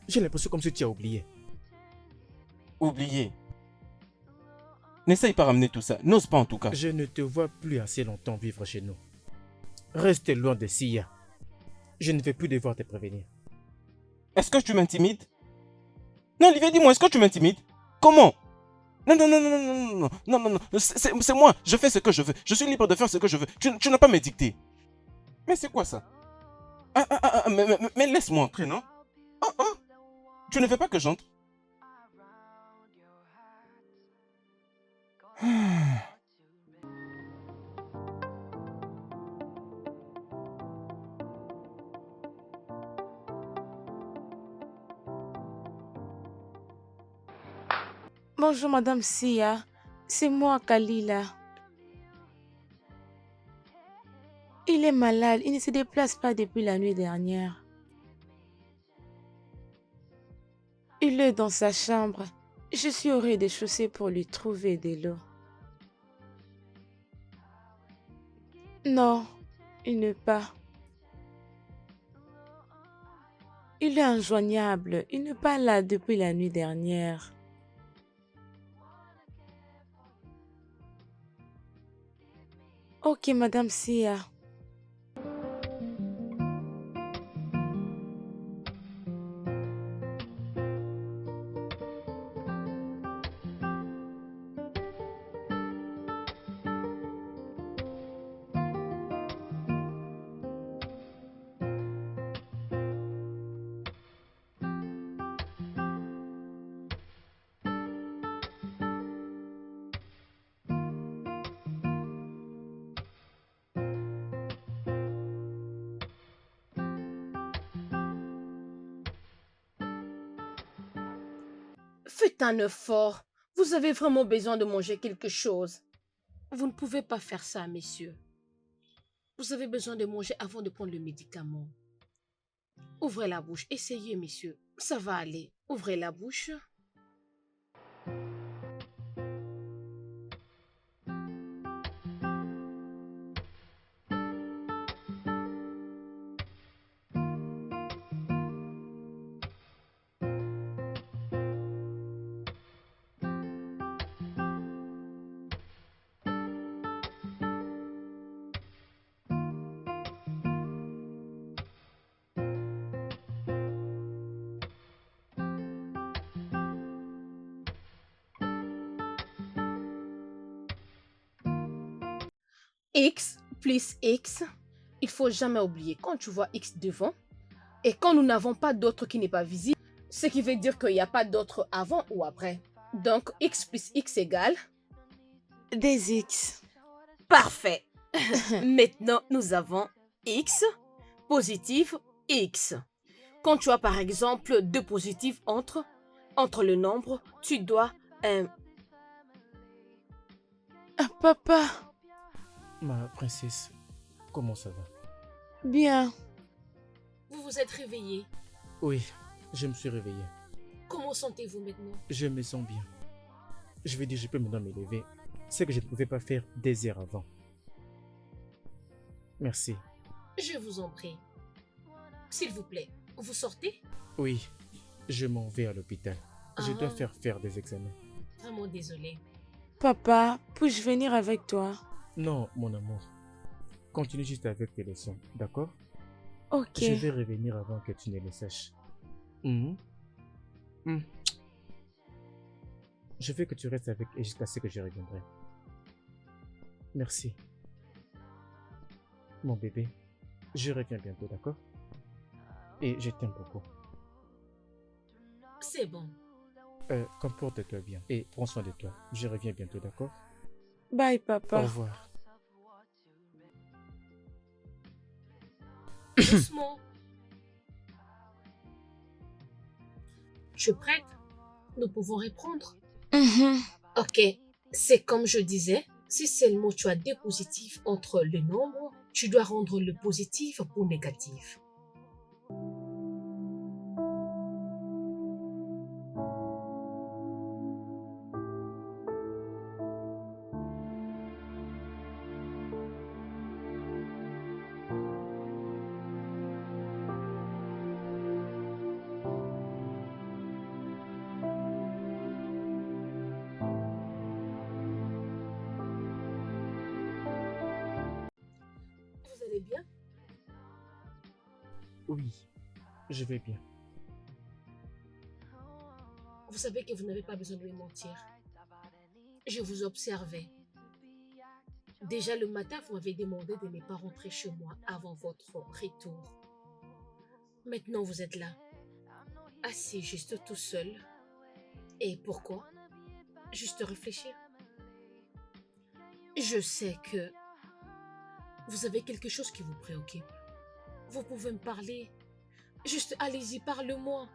B: j'ai l'impression comme si tu as oublié.
D: Oublié. N'essaye pas ramener tout ça. N'ose pas en tout cas.
B: Je ne te vois plus assez longtemps vivre chez nous. Reste loin de Sia. Je ne vais plus devoir te prévenir.
D: Est-ce que tu m'intimides? Non, Olivier, dis-moi, est-ce que tu m'intimides? Comment? Non, non, non, non, non, non, non, non, non, non, c'est moi, je fais ce que je veux. Je suis libre de faire ce que je veux. Tu n'as pas à me dicter. Mais c'est quoi ça? Mais laisse-moi entrer, non? Oh, oh. Tu ne veux pas que j'entre?
A: Bonjour, Madame Sia. C'est moi, Kalila. Il est malade. Il ne se déplace pas depuis la nuit dernière. Il est dans sa chambre. Je suis au rez-de-chaussée pour lui trouver de l'eau. Non, il n'est pas. Il est injoignable. Il n'est pas là depuis la nuit dernière. Ok, Madame Sia.
C: Faites un effort. Vous avez vraiment besoin de manger quelque chose. Vous ne pouvez pas faire ça, messieurs. Vous avez besoin de manger avant de prendre le médicament. Ouvrez la bouche. Essayez, messieurs. Ça va aller. Ouvrez la bouche. X plus X, il faut jamais oublier, quand tu vois X devant, et quand nous n'avons pas d'autre qui n'est pas visible, ce qui veut dire qu'il n'y a pas d'autre avant ou après. Donc, X plus X égale...
A: Des X.
C: Parfait. Maintenant, nous avons X, positif, X. Quand tu as par exemple deux positifs entre le nombre, tu dois...
A: Ah, papa.
B: Ma princesse, comment ça va?
A: Bien.
C: Vous vous êtes réveillé.
B: Oui, je me suis réveillé.
C: Comment sentez-vous maintenant?
B: Je me sens bien. Je veux dire, je peux maintenant me lever. Ce que je ne pouvais pas faire des heures avant. Merci.
C: Je vous en prie. S'il vous plaît, vous sortez?
B: Oui, je m'en vais à l'hôpital. Je dois
C: Ah.
B: faire des examens.
C: Vraiment désolée.
A: Papa, puis-je venir avec toi?
B: Non, mon amour. Continue juste avec tes leçons, d'accord?
A: Ok.
B: Je vais revenir avant que tu ne le saches. Mhm. Mhm. Je veux que tu restes avec et jusqu'à ce que je reviendrai. Merci. Mon bébé, je reviens bientôt, d'accord? Et je t'aime beaucoup.
C: C'est bon.
B: Comporte-toi bien et prends soin de toi. Je reviens bientôt, d'accord?
A: Bye,
B: Au
A: papa.
B: revoir.
C: Doucement. Tu es prête? Nous pouvons reprendre.
A: Mhm.
C: Ok. C'est comme je disais, si seulement tu as des positifs entre le nombre, tu dois rendre le positif pour négatif. Vous allez bien?
B: Oui, je vais bien.
C: Vous savez que vous n'avez pas besoin de me mentir. Je vous observais. Déjà le matin, vous m'avez demandé de ne pas rentrer chez moi avant votre retour. Maintenant, vous êtes là, assis juste tout seul. Et pourquoi? Juste réfléchir.
F: Je sais que vous avez quelque chose qui vous préoccupe. Vous pouvez me parler. Juste allez-y, parle-moi.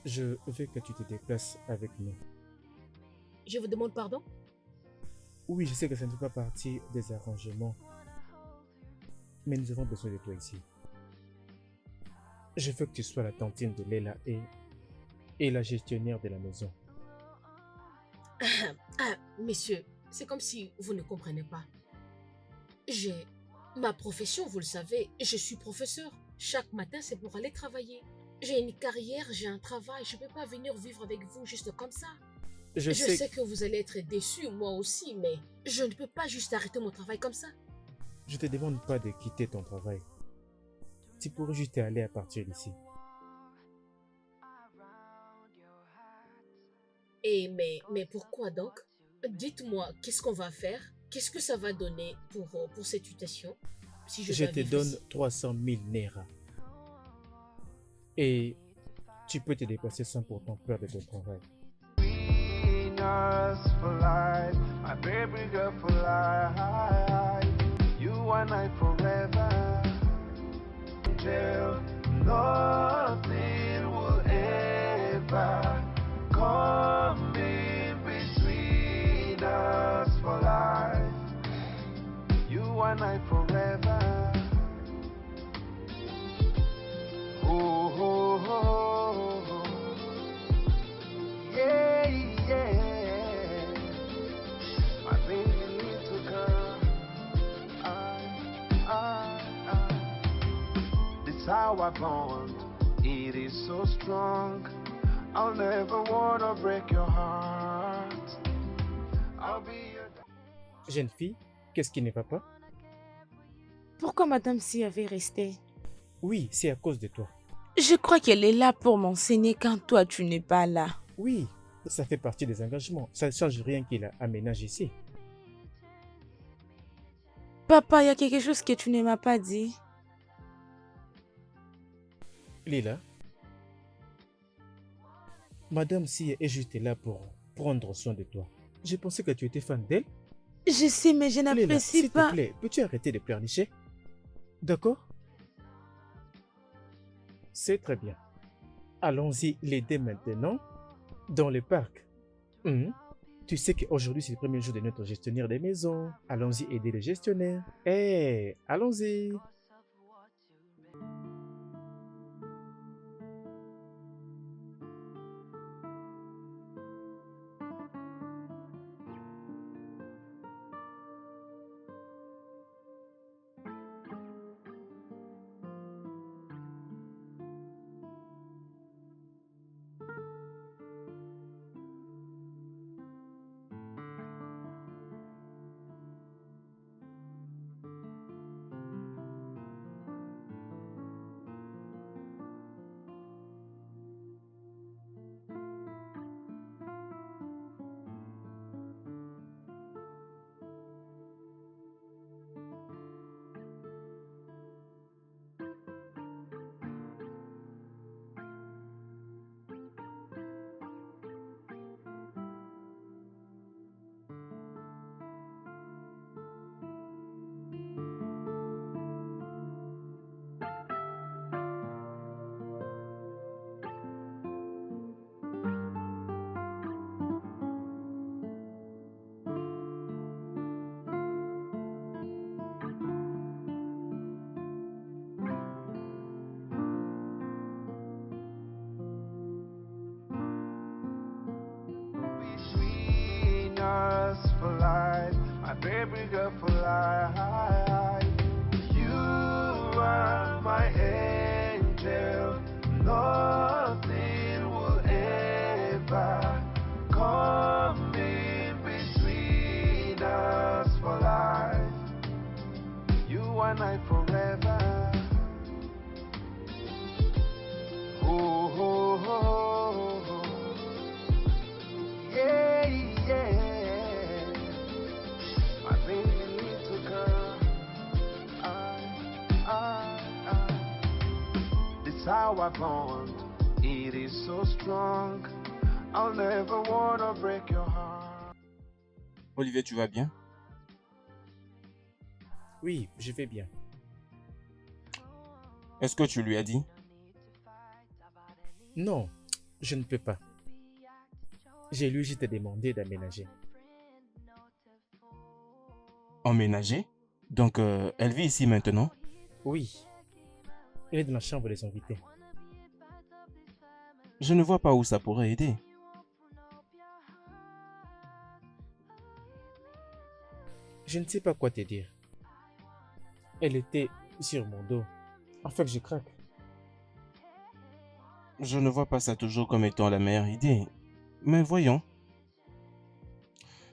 B: Je veux que tu te déplaces avec nous.
F: Je vous demande pardon?
B: Oui, je sais que ça ne fait pas partie des arrangements, mais nous avons besoin de toi ici. Je veux que tu sois la tantine de Leila et la gestionnaire de la maison.
F: Messieurs, c'est comme si vous ne comprenez pas. J'ai ma profession, vous le savez, je suis professeur. Chaque matin, c'est pour aller travailler. J'ai une carrière, j'ai un travail, je ne peux pas venir vivre avec vous juste comme ça. Je sais que vous allez être déçus, moi aussi, mais je ne peux pas juste arrêter mon travail comme ça.
B: Je te demande pas de quitter ton travail. Tu pourrais juste aller à partir d'ici.
F: Mais pourquoi donc? Dites-moi, qu'est-ce qu'on va faire? Qu'est-ce que ça va donner pour cette situation? Si
B: Je
F: dois
B: te
F: vivre
B: donne
F: ici?
B: 300 000 Naira. Et tu peux te déplacer sans pourtant peur de ton travail.
E: Between us for life, my baby girl for life. You and I forever. Till nothing will ever come in between us for life. You and I forever. Oh, oh, oh, oh. Yeah, yeah. My baby little girl. This how I bond. It is so strong. I'll never wanna break your heart. I'll be your.
B: Jeune fille, qu'est-ce qui ne va pas?
A: Pourquoi Madame Si avait resté?
B: Oui, c'est à cause de toi.
A: Je crois qu'elle est là pour m'enseigner quand toi tu n'es pas là.
B: Oui, ça fait partie des engagements. Ça ne change rien qu'il aménage ici.
A: Papa, il y a quelque chose que tu ne m'as pas dit.
B: Lila, Madame Si est juste là pour prendre soin de toi. Je pensais que tu étais fan d'elle.
A: Je sais, mais je
B: Lila,
A: n'apprécie
B: s'il
A: pas.
B: te plaît, peux-tu arrêter de pleurnicher? D'accord? C'est très bien. Allons-y l'aider maintenant dans le parc. Tu sais qu'aujourd'hui c'est le premier jour de notre gestionnaire des maisons. Allons-y aider le gestionnaire. Allons-y.
E: Between us for life, my baby girl for life. You are my angel. Nothing will ever come in between us for life. You and I forever. Oh, oh, oh, oh. Yeah, yeah. My baby little girl. This how I bond. It is so strong. I'll never wanna break your heart.
D: Olivier, tu vas bien?
B: Oui, je vais bien.
D: Est-ce que tu lui as dit?
B: Non, je ne peux pas. J'ai lui juste demandé d'aménager.
D: Emménager? Donc, elle vit ici maintenant?
B: Oui, elle est dans la chambre des invités.
D: Je ne vois pas où ça pourrait aider.
B: Je ne sais pas quoi te dire. Elle était sur mon dos. En fait, je craque.
D: Je ne vois pas ça toujours comme étant la meilleure idée. Mais voyons.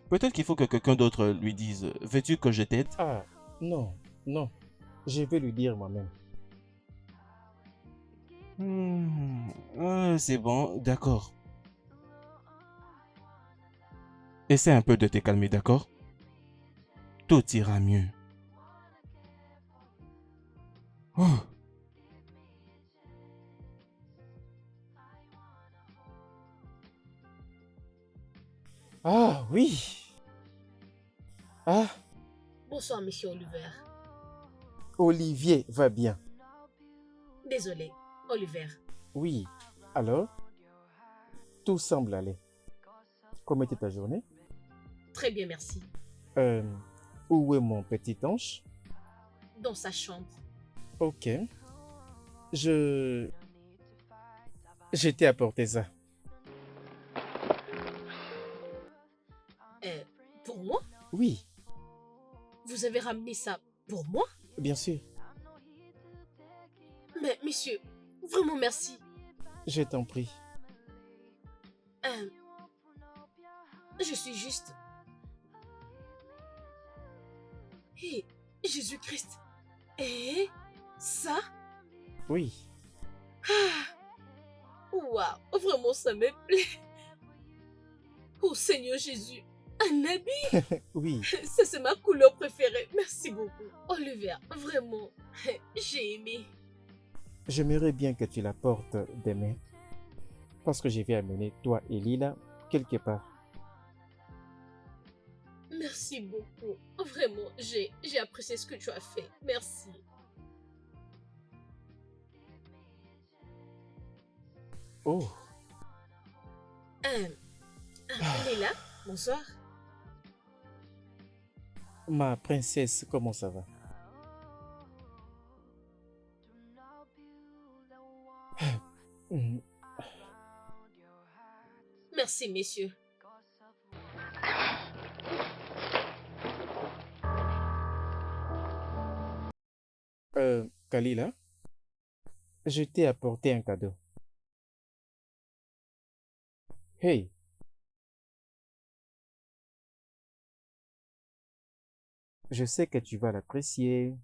D: Peut-être qu'il faut que quelqu'un d'autre lui dise, veux-tu que je t'aide?
B: Ah, non, non. Je vais lui dire moi-même.
D: C'est bon, d'accord. Essaie un peu de te calmer, d'accord? Tout ira mieux. Oh.
B: Ah, oui. Ah,
F: Bonsoir, monsieur Oliver.
B: Olivier va bien.
F: Désolé, Oliver.
B: Oui. Alors, tout semble aller. Comment était ta journée?
F: Très bien, merci.
B: Euh, Où est mon petit ange?
F: Dans sa chambre.
B: Ok. Je t'ai apporté ça.
F: Pour moi?
B: Oui,
F: Vous avez ramené ça pour moi?
B: bien sûr.
F: Mais, monsieur, vraiment merci.
B: Je t'en prie.
F: Je suis juste... Hé, Jésus-Christ. Et ça?
B: Oui,
F: Waouh, vraiment ça me plaît. Oh Seigneur Jésus, un habit.
B: oui.
F: Ça c'est ma couleur préférée. Merci beaucoup. Oliver, vraiment, j'ai aimé.
B: J'aimerais bien que tu la portes demain. Parce que je vais amener toi et Lila quelque part.
F: Merci beaucoup. Vraiment, j'ai apprécié ce que tu as fait. Merci.
B: Oh,
F: Léla, bonsoir.
B: ma princesse, comment ça va? Hmm,
F: Merci, messieurs.
B: Kalila, je t'ai apporté un cadeau. Hey, je sais que tu vas l'apprécier.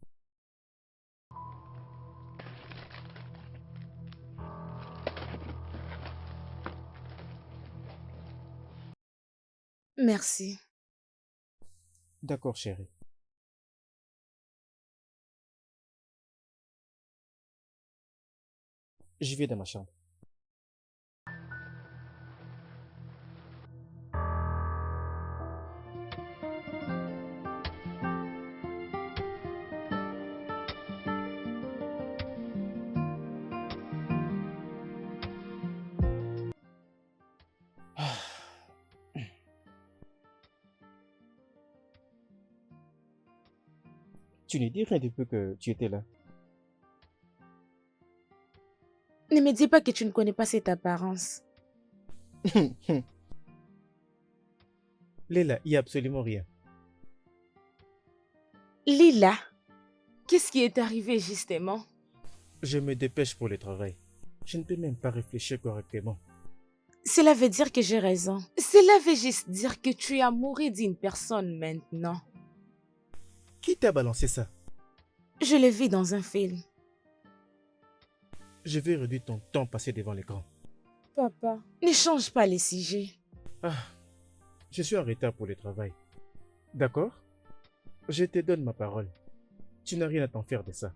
A: Merci.
B: D'accord, chérie. Je vais dans ma chambre. Ah. Tu ne dis rien depuis que tu étais là.
A: Ne me dis pas que tu ne connais pas cette apparence.
B: Léla, il n'y a absolument rien.
A: Lila, qu'est-ce qui est arrivé justement?
B: Je me dépêche pour le travail. Je ne peux même pas réfléchir correctement.
A: Cela veut dire que j'ai raison. Cela veut juste dire que tu es amoureux d'une personne maintenant.
B: Qui t'a balancé ça?
A: Je l'ai vu dans un film.
B: Je vais réduire ton temps passé devant l'écran.
A: Papa, ne change pas les sujets.
B: Ah, je suis en retard pour le travail. D'accord? Je te donne ma parole. Tu n'as rien à t'en faire de ça.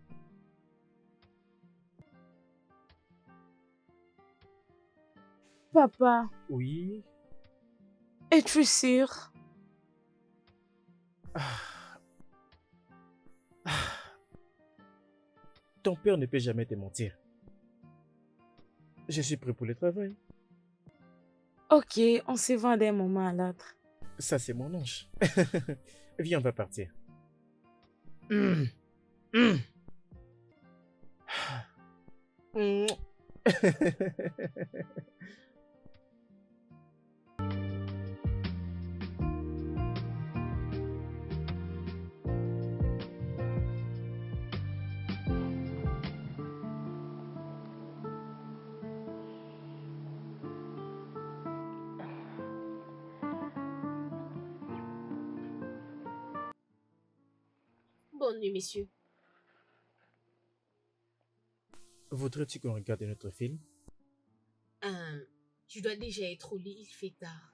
A: Papa,
B: Oui.
A: es-tu sûr?
B: Ton père ne peut jamais te mentir. Je suis prêt pour le travail.
A: Ok, on se voit d'un moment à l'autre.
B: Ça, c'est mon ange. Viens, on va partir. Mm. Mm. Mm.
F: Bonne nuit, messieurs.
B: Voudrais-tu qu'on regarde notre film?
F: Je dois déjà être au lit, il fait tard.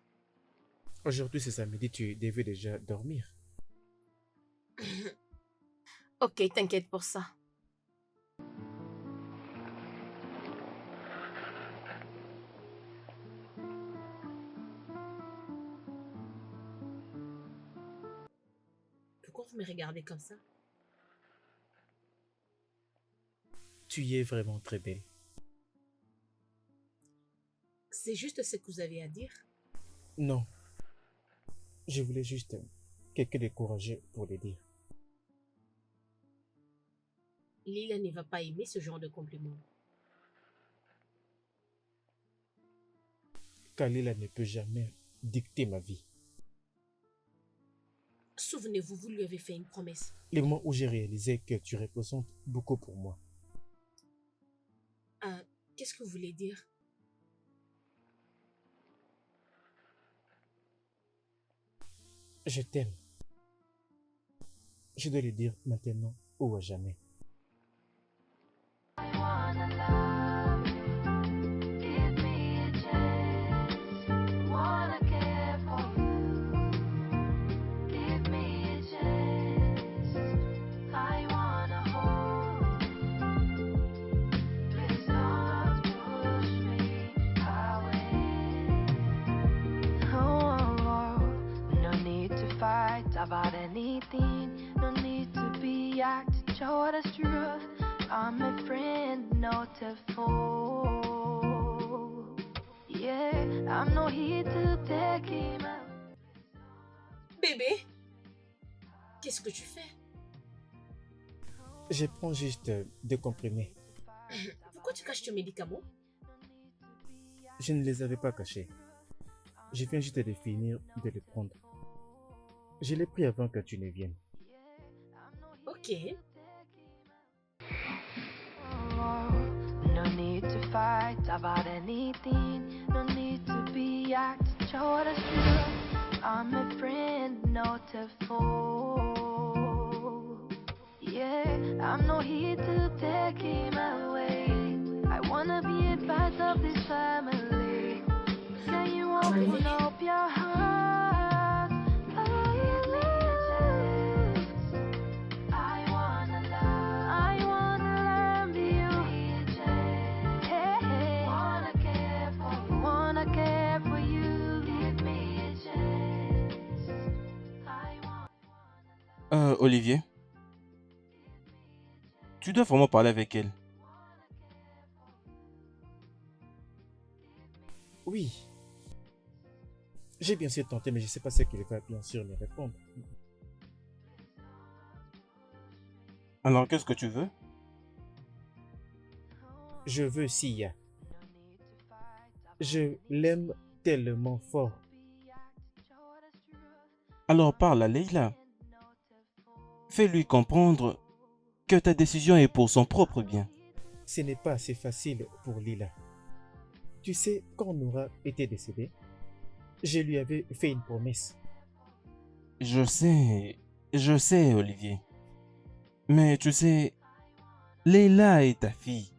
B: Aujourd'hui, c'est samedi, tu devais déjà dormir.
A: Ok, t'inquiète pour ça.
F: Pourquoi vous me regardez comme ça?
B: Tu y es vraiment très belle.
F: C'est juste ce que vous avez à dire?
B: Non, je voulais juste quelqu'un de courageux pour le dire.
F: Lila ne va pas aimer ce genre de compliment.
B: Kalila ne peut jamais dicter ma vie.
F: Souvenez-vous, vous lui avez fait une promesse.
B: Le moment où j'ai réalisé que tu représentes beaucoup pour moi.
F: Qu'est-ce que vous voulez dire?
B: Je t'aime. Je dois le dire maintenant ou à jamais.
C: About anything, no need to be acting short as truth. I'm a friend, not a fool. Yeah, I'm not here to take him out.
F: Bébé, qu'est-ce que tu fais?
B: Je prends juste des comprimés.
F: Pourquoi tu caches tes médicaments?
B: Je ne les avais pas cachés. Je viens juste de finir de les prendre. Je l'ai pris avant que tu ne viennes.
F: Ok.
C: No need to fight about anything. No need to be acting short as truth. I'm a friend, not a fool. Yeah, I'm not here to take him away. I wanna be a part of this family. Can you open up your heart?
D: Olivier, tu dois vraiment parler avec elle.
B: Oui. J'ai bien sûr tenté, mais je ne sais pas ce qu'il va bien sûr me répondre.
D: Alors, qu'est-ce que tu veux?
B: Je veux Sia. Je l'aime tellement fort.
D: Alors parle à Leila. Fais-lui comprendre que ta décision est pour son propre bien.
B: Ce n'est pas assez facile pour Lila. Tu sais, quand Nora était décédée, je lui avais fait une promesse.
D: Je sais, Olivier. Mais tu sais, Leila est ta fille.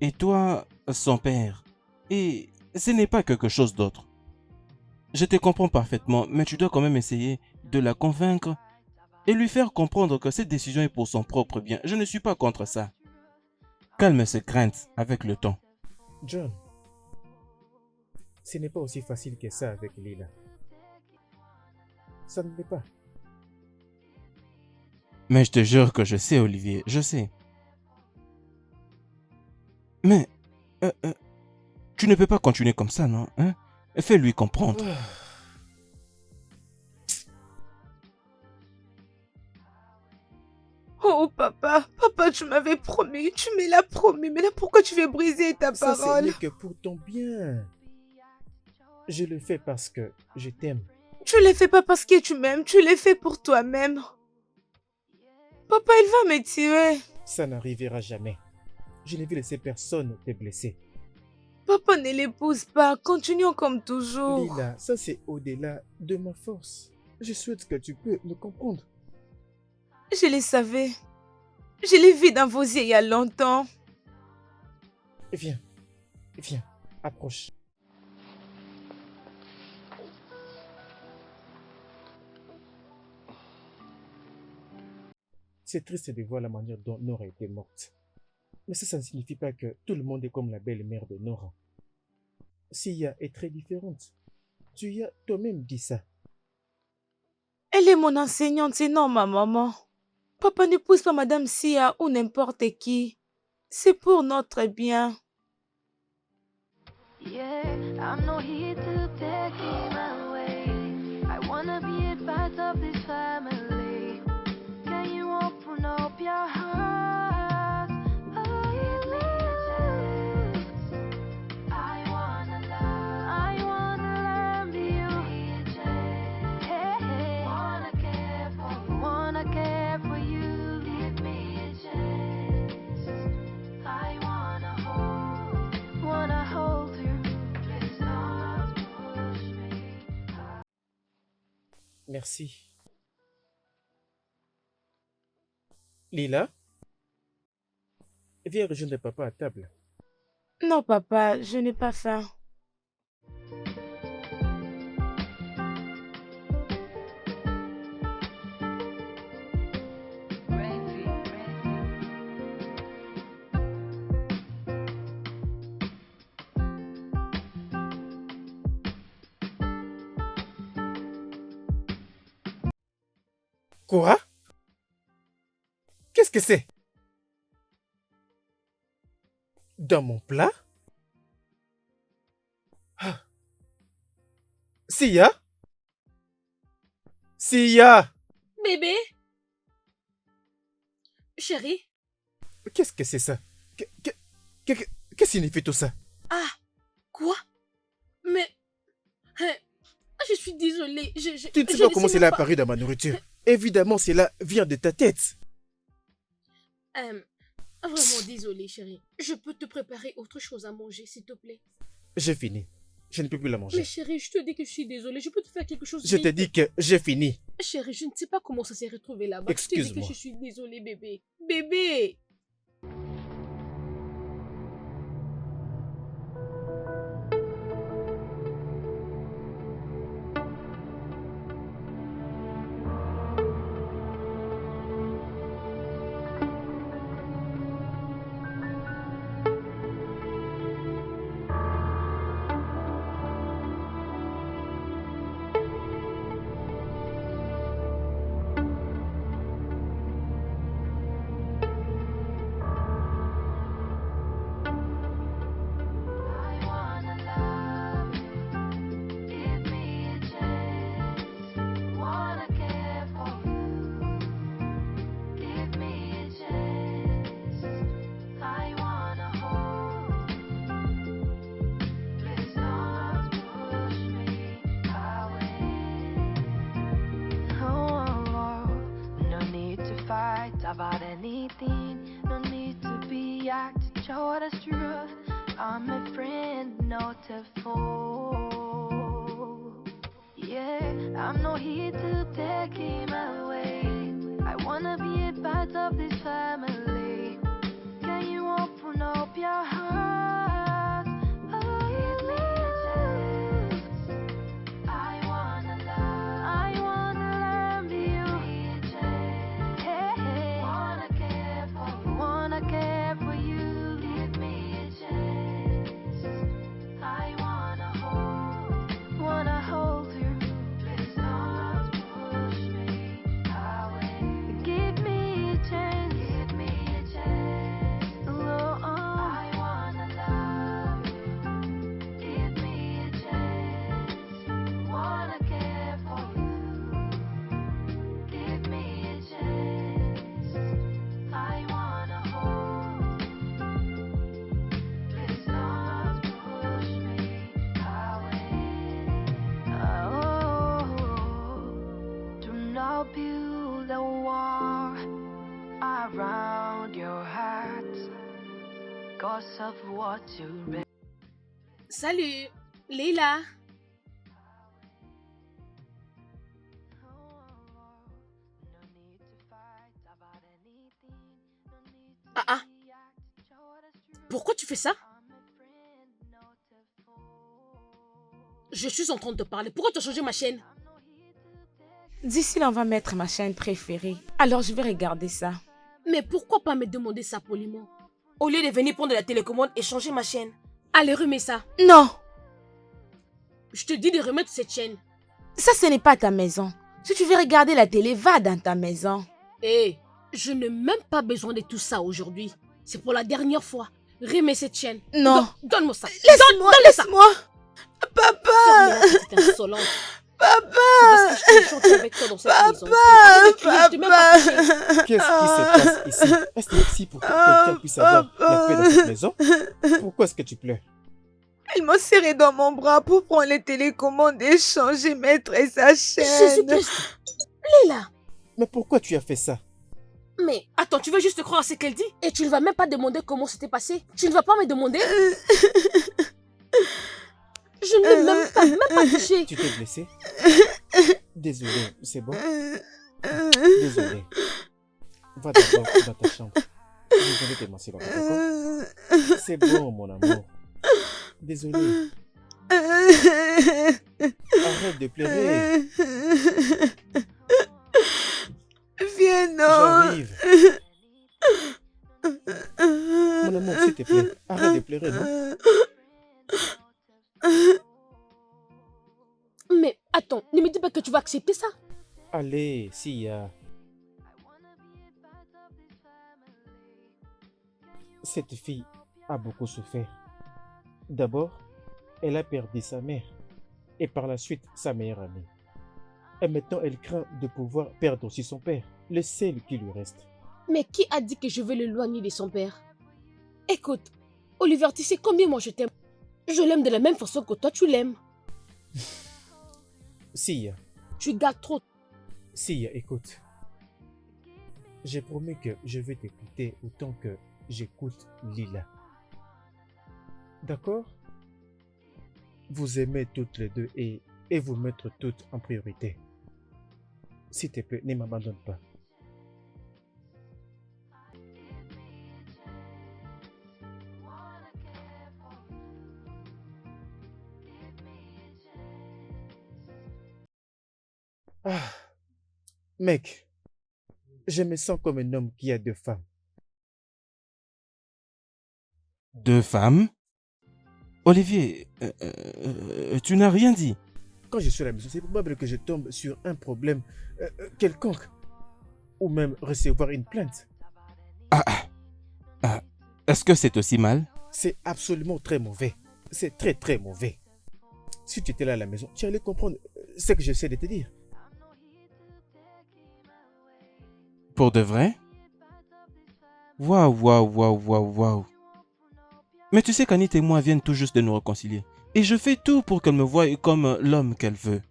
D: Et toi, son père. Et ce n'est pas quelque chose d'autre. Je te comprends parfaitement, mais tu dois quand même essayer de la convaincre et lui faire comprendre que cette décision est pour son propre bien. Je ne suis pas contre ça. Calme ses craintes avec le temps.
B: John, Ce n'est pas aussi facile que ça avec Lila. Ça ne l'est pas.
D: Mais je te jure que je sais, Olivier, je sais. Mais, tu ne peux pas continuer comme ça, non? Hein? Fais-lui comprendre.
A: Oh papa, papa, tu m'avais promis, tu me l'as promis, mais là pourquoi tu veux briser ta
B: Ça, ce
A: parole?
B: n'est que pour ton bien. Je le fais parce que je t'aime.
A: Tu le fais pas parce que tu m'aimes, tu le fais pour toi-même. Papa, il va me tuer.
B: Ça n'arrivera jamais. Je ne vais laisser personne te blesser.
A: Papa, ne l'épouse pas, continuons comme toujours.
B: Lila, ça c'est au-delà de ma force. Je souhaite que tu peux me comprendre.
A: Je le savais. Je l'ai vu dans vos yeux il y a longtemps.
B: Viens, viens, approche. C'est triste de voir la manière dont Nora était morte. Mais ça ne signifie pas que tout le monde est comme la belle-mère de Nora. Sia est très différente. Tu as toi-même dit ça.
A: Elle est mon enseignante, c'est non ma maman. Papa n'épouse pas Madame Sia ou n'importe qui. C'est pour notre bien.
C: Yeah, I'm not here to take him away. I wanna be a part of this family. Can you open up your heart? Give me a chance. I wanna love you. Hey, hey. Wanna care for you. Give me a chance. I wanna hold you. Please don't push me.
B: Merci. Lila, viens rejoindre papa à table.
A: Non papa, je n'ai pas faim.
B: Quoi? Qu'est-ce que c'est? Dans mon plat? Ah. Sia? Sia!
F: Bébé? Chérie?
B: Qu'est-ce que c'est ça? Que signifie tout ça?
F: Ah, quoi? Mais... hein, je suis désolée.
B: Tu ne sais pas comment cela a apparu dans ma nourriture. Évidemment, cela vient de ta tête.
F: Vraiment désolée, chérie. Je peux te préparer autre chose à manger, s'il te plaît.
B: J'ai fini. Je ne peux plus la
F: Mais
B: manger.
F: chérie, je te dis que je suis désolée. Je peux te faire quelque chose
B: Je te
F: vite.
B: dis que j'ai fini.
F: Chérie, je ne sais pas comment ça s'est retrouvé là-bas. Je te dis que
B: Excuse-moi.
F: je suis désolée, bébé. Bébé!
C: I wanna love you. Give me a chance. Wanna care for you. Give me a chance. I wanna hold you. Please don't push me away. Oh, no need to fight about anything. No need to be acting show the truth. I'm a friend, not a foe. Yeah, I'm not here to take him away. I wanna be a part of this family. Can you open up your heart? Give me a chance. I wanna love you. Hey, hey. Wanna care for you. Give me a chance. I wanna hold build a wall around your heart, 'cause of what you.
F: Salut, Leila. Ah ah, pourquoi tu fais ça? Je suis en train de te parler. Pourquoi tu as changé ma chaîne?
A: D'ici là, on va mettre ma chaîne préférée. Alors, je vais regarder ça.
F: Mais pourquoi pas me demander ça poliment? Au lieu de venir prendre la télécommande et changer ma chaîne. Allez, remets ça.
A: Non,
F: Je te dis de remettre cette chaîne.
A: ça, ce n'est pas ta maison. Si tu veux regarder la télé, va dans ta maison.
F: Hé, je n'ai même pas besoin de tout ça aujourd'hui. C'est pour la dernière fois. Remets cette chaîne.
A: Non.
F: Donne-moi ça.
A: Laisse-moi,
F: Donne-moi ça.
A: laisse-moi. Papa,
F: Ferme-la, petite insolente.
A: papa,
F: Parce que je suis chanter avec toi dans cette maison. Arrête de crier, je t'ai même pas touché.
B: Qu'est-ce qui se passe ici? Est-ce ici pour que quelqu'un puisse avoir la paix dans cette maison? Pourquoi est-ce que tu pleures?
A: Elle m'a serré dans mon bras pour prendre les télécommandes et changer, mettre sa chaîne.
F: Jésus-Christ. Léla.
B: Mais pourquoi tu as fait ça?
F: Mais attends, tu veux juste croire à ce qu'elle dit? Et tu ne vas même pas demander comment c'était passé? Tu ne vas pas me demander? Je ne l'ai même pas touché.
B: Tu t'es blessé? Désolé, c'est bon? Désolé. Va d'abord dans ta chambre. Je vais te masser là-bas, d'accord? C'est bon, mon amour. Désolé. Arrête de pleurer.
A: Viens, non.
B: J'arrive. Mon amour, s'il te plaît, arrête de pleurer, non?
F: Mais attends, ne me dis pas que tu vas accepter ça.
B: Allez, Sia. Cette fille a beaucoup souffert. D'abord, elle a perdu sa mère et par la suite sa meilleure amie. Et maintenant, elle craint de pouvoir perdre aussi son père, le seul qui lui reste.
F: Mais qui a dit que je vais l'éloigner de son père? Écoute, Oliver, tu sais combien moi je t'aime. Je l'aime de la même façon que toi tu l'aimes.
B: Sia,
F: Tu gardes trop.
B: Sia, écoute. J'ai promis que je vais t'écouter autant que j'écoute Lila. D'accord? Vous aimez toutes les deux et vous mettre toutes en priorité. S'il te plaît, ne m'abandonne pas. Ah, mec, je me sens comme un homme qui a deux femmes.
D: Deux femmes? Olivier, tu n'as rien dit.
B: Quand je suis à la maison, c'est probable que je tombe sur un problème quelconque. Ou même recevoir une plainte.
D: Est-ce que c'est aussi mal?
B: C'est absolument très mauvais. C'est très très mauvais. Si tu étais là à la maison, tu allais comprendre ce que j'essaie de te dire.
D: Pour de vrai? Waouh, waouh, waouh, waouh, waouh. Mais tu sais qu'Anit et moi viennent tout juste de nous réconcilier. Et je fais tout pour qu'elle me voie comme l'homme qu'elle veut.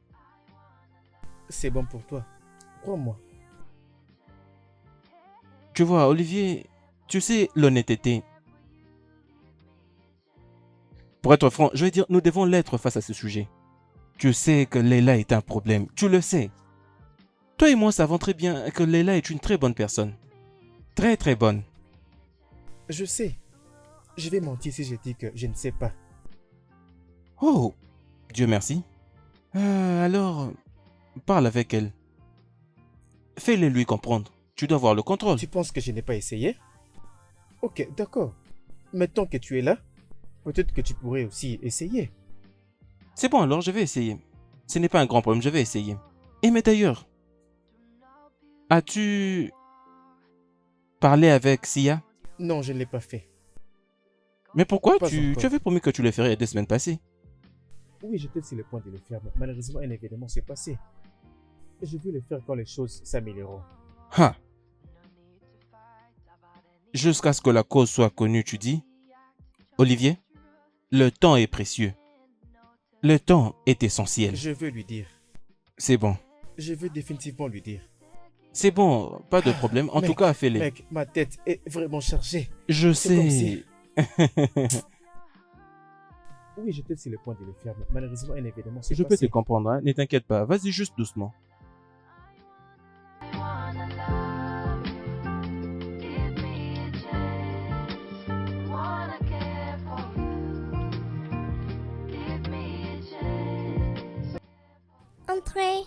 B: C'est bon pour toi. Crois-moi.
D: Tu vois, Olivier, tu sais l'honnêteté. Pour être franc, je vais dire, nous devons l'être face à ce sujet. Tu sais que Leila est un problème. Tu le sais. Toi et moi savons très bien que Leila est une très bonne personne. Très très bonne.
B: Je sais. Je vais mentir si je dis que je ne sais pas.
D: Oh, Dieu merci. Alors, parle avec elle. Fais-le lui comprendre. Tu dois avoir le contrôle.
B: Tu penses que je n'ai pas essayé? Ok, d'accord. Maintenant que tu es là, peut-être que tu pourrais aussi essayer.
D: C'est bon alors, je vais essayer. Ce n'est pas un grand problème, je vais essayer. Et mais d'ailleurs, as-tu parlé avec Sia?
B: Non, je ne l'ai pas fait.
D: Mais pourquoi?
B: Pas
D: Tu
B: encore.
D: avais promis que tu le ferais il y a 2 semaines passées.
B: Oui, j'étais sur le point de le faire, mais malheureusement, un événement s'est passé. Je veux le faire quand les choses s'amélioreront.
D: Ha! Jusqu'à ce que la cause soit connue, tu dis? Olivier, le temps est précieux. Le temps est essentiel.
B: Je veux lui dire.
D: C'est bon.
B: Je veux définitivement lui dire.
D: C'est bon, pas de problème. En tout
B: Mec,
D: cas, fais-les.
B: Mec, ma tête est vraiment chargée.
D: Je
B: C'est comme
D: sais.
B: Oui, j'étais sur le point de le faire, mais malheureusement, un événement s'est
D: Je peux te
B: passé.
D: comprendre, hein. Ne t'inquiète pas. Vas-y juste doucement.
C: Entrez.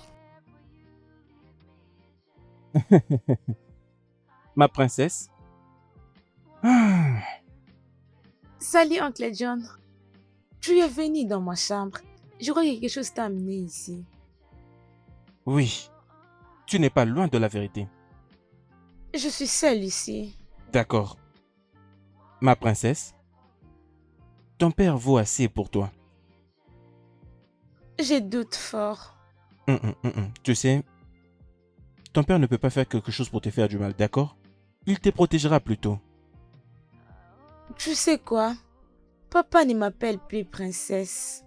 D: Ma princesse. Ah,
A: Salut, oncle John. Tu es venu dans ma chambre. Je crois que quelque chose t'a amené ici.
D: oui, tu n'es pas loin de la vérité.
A: Je suis seule ici.
D: D'accord. Ma princesse, ton père vaut assez pour toi.
A: Je doute fort.
D: Tu sais, ton père ne peut pas faire quelque chose pour te faire du mal, d'accord? Il te protégera plutôt.
A: Tu sais quoi? Papa ne m'appelle plus princesse.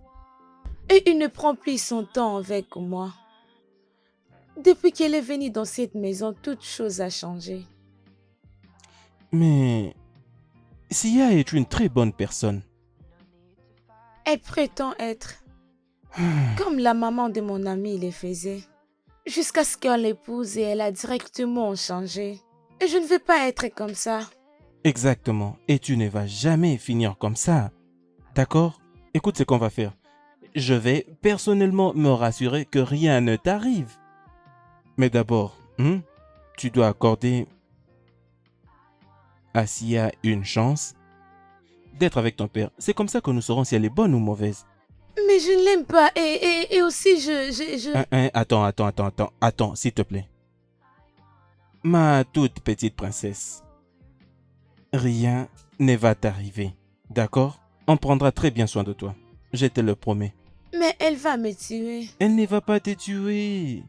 A: Et il ne prend plus son temps avec moi. Depuis qu'elle est venue dans cette maison, toute chose a changé.
D: Mais Sia est une très bonne personne.
A: Elle prétend être comme la maman de mon ami le faisait. Jusqu'à ce qu'on l'épouse et elle a directement changé. Et je ne veux pas être comme ça.
D: Exactement. Et tu ne vas jamais finir comme ça. D'accord? Écoute ce qu'on va faire. Je vais personnellement me rassurer que rien ne t'arrive. Mais d'abord, tu dois accorder à Sia une chance d'être avec ton père. C'est comme ça que nous saurons si elle est bonne ou mauvaise.
A: Mais je ne l'aime pas et aussi je...
D: Attends, s'il te plaît. Ma toute petite princesse, rien ne va t'arriver, d'accord? On prendra très bien soin de toi, je te le promets.
A: Mais elle va me tuer.
D: Elle ne va pas te tuer,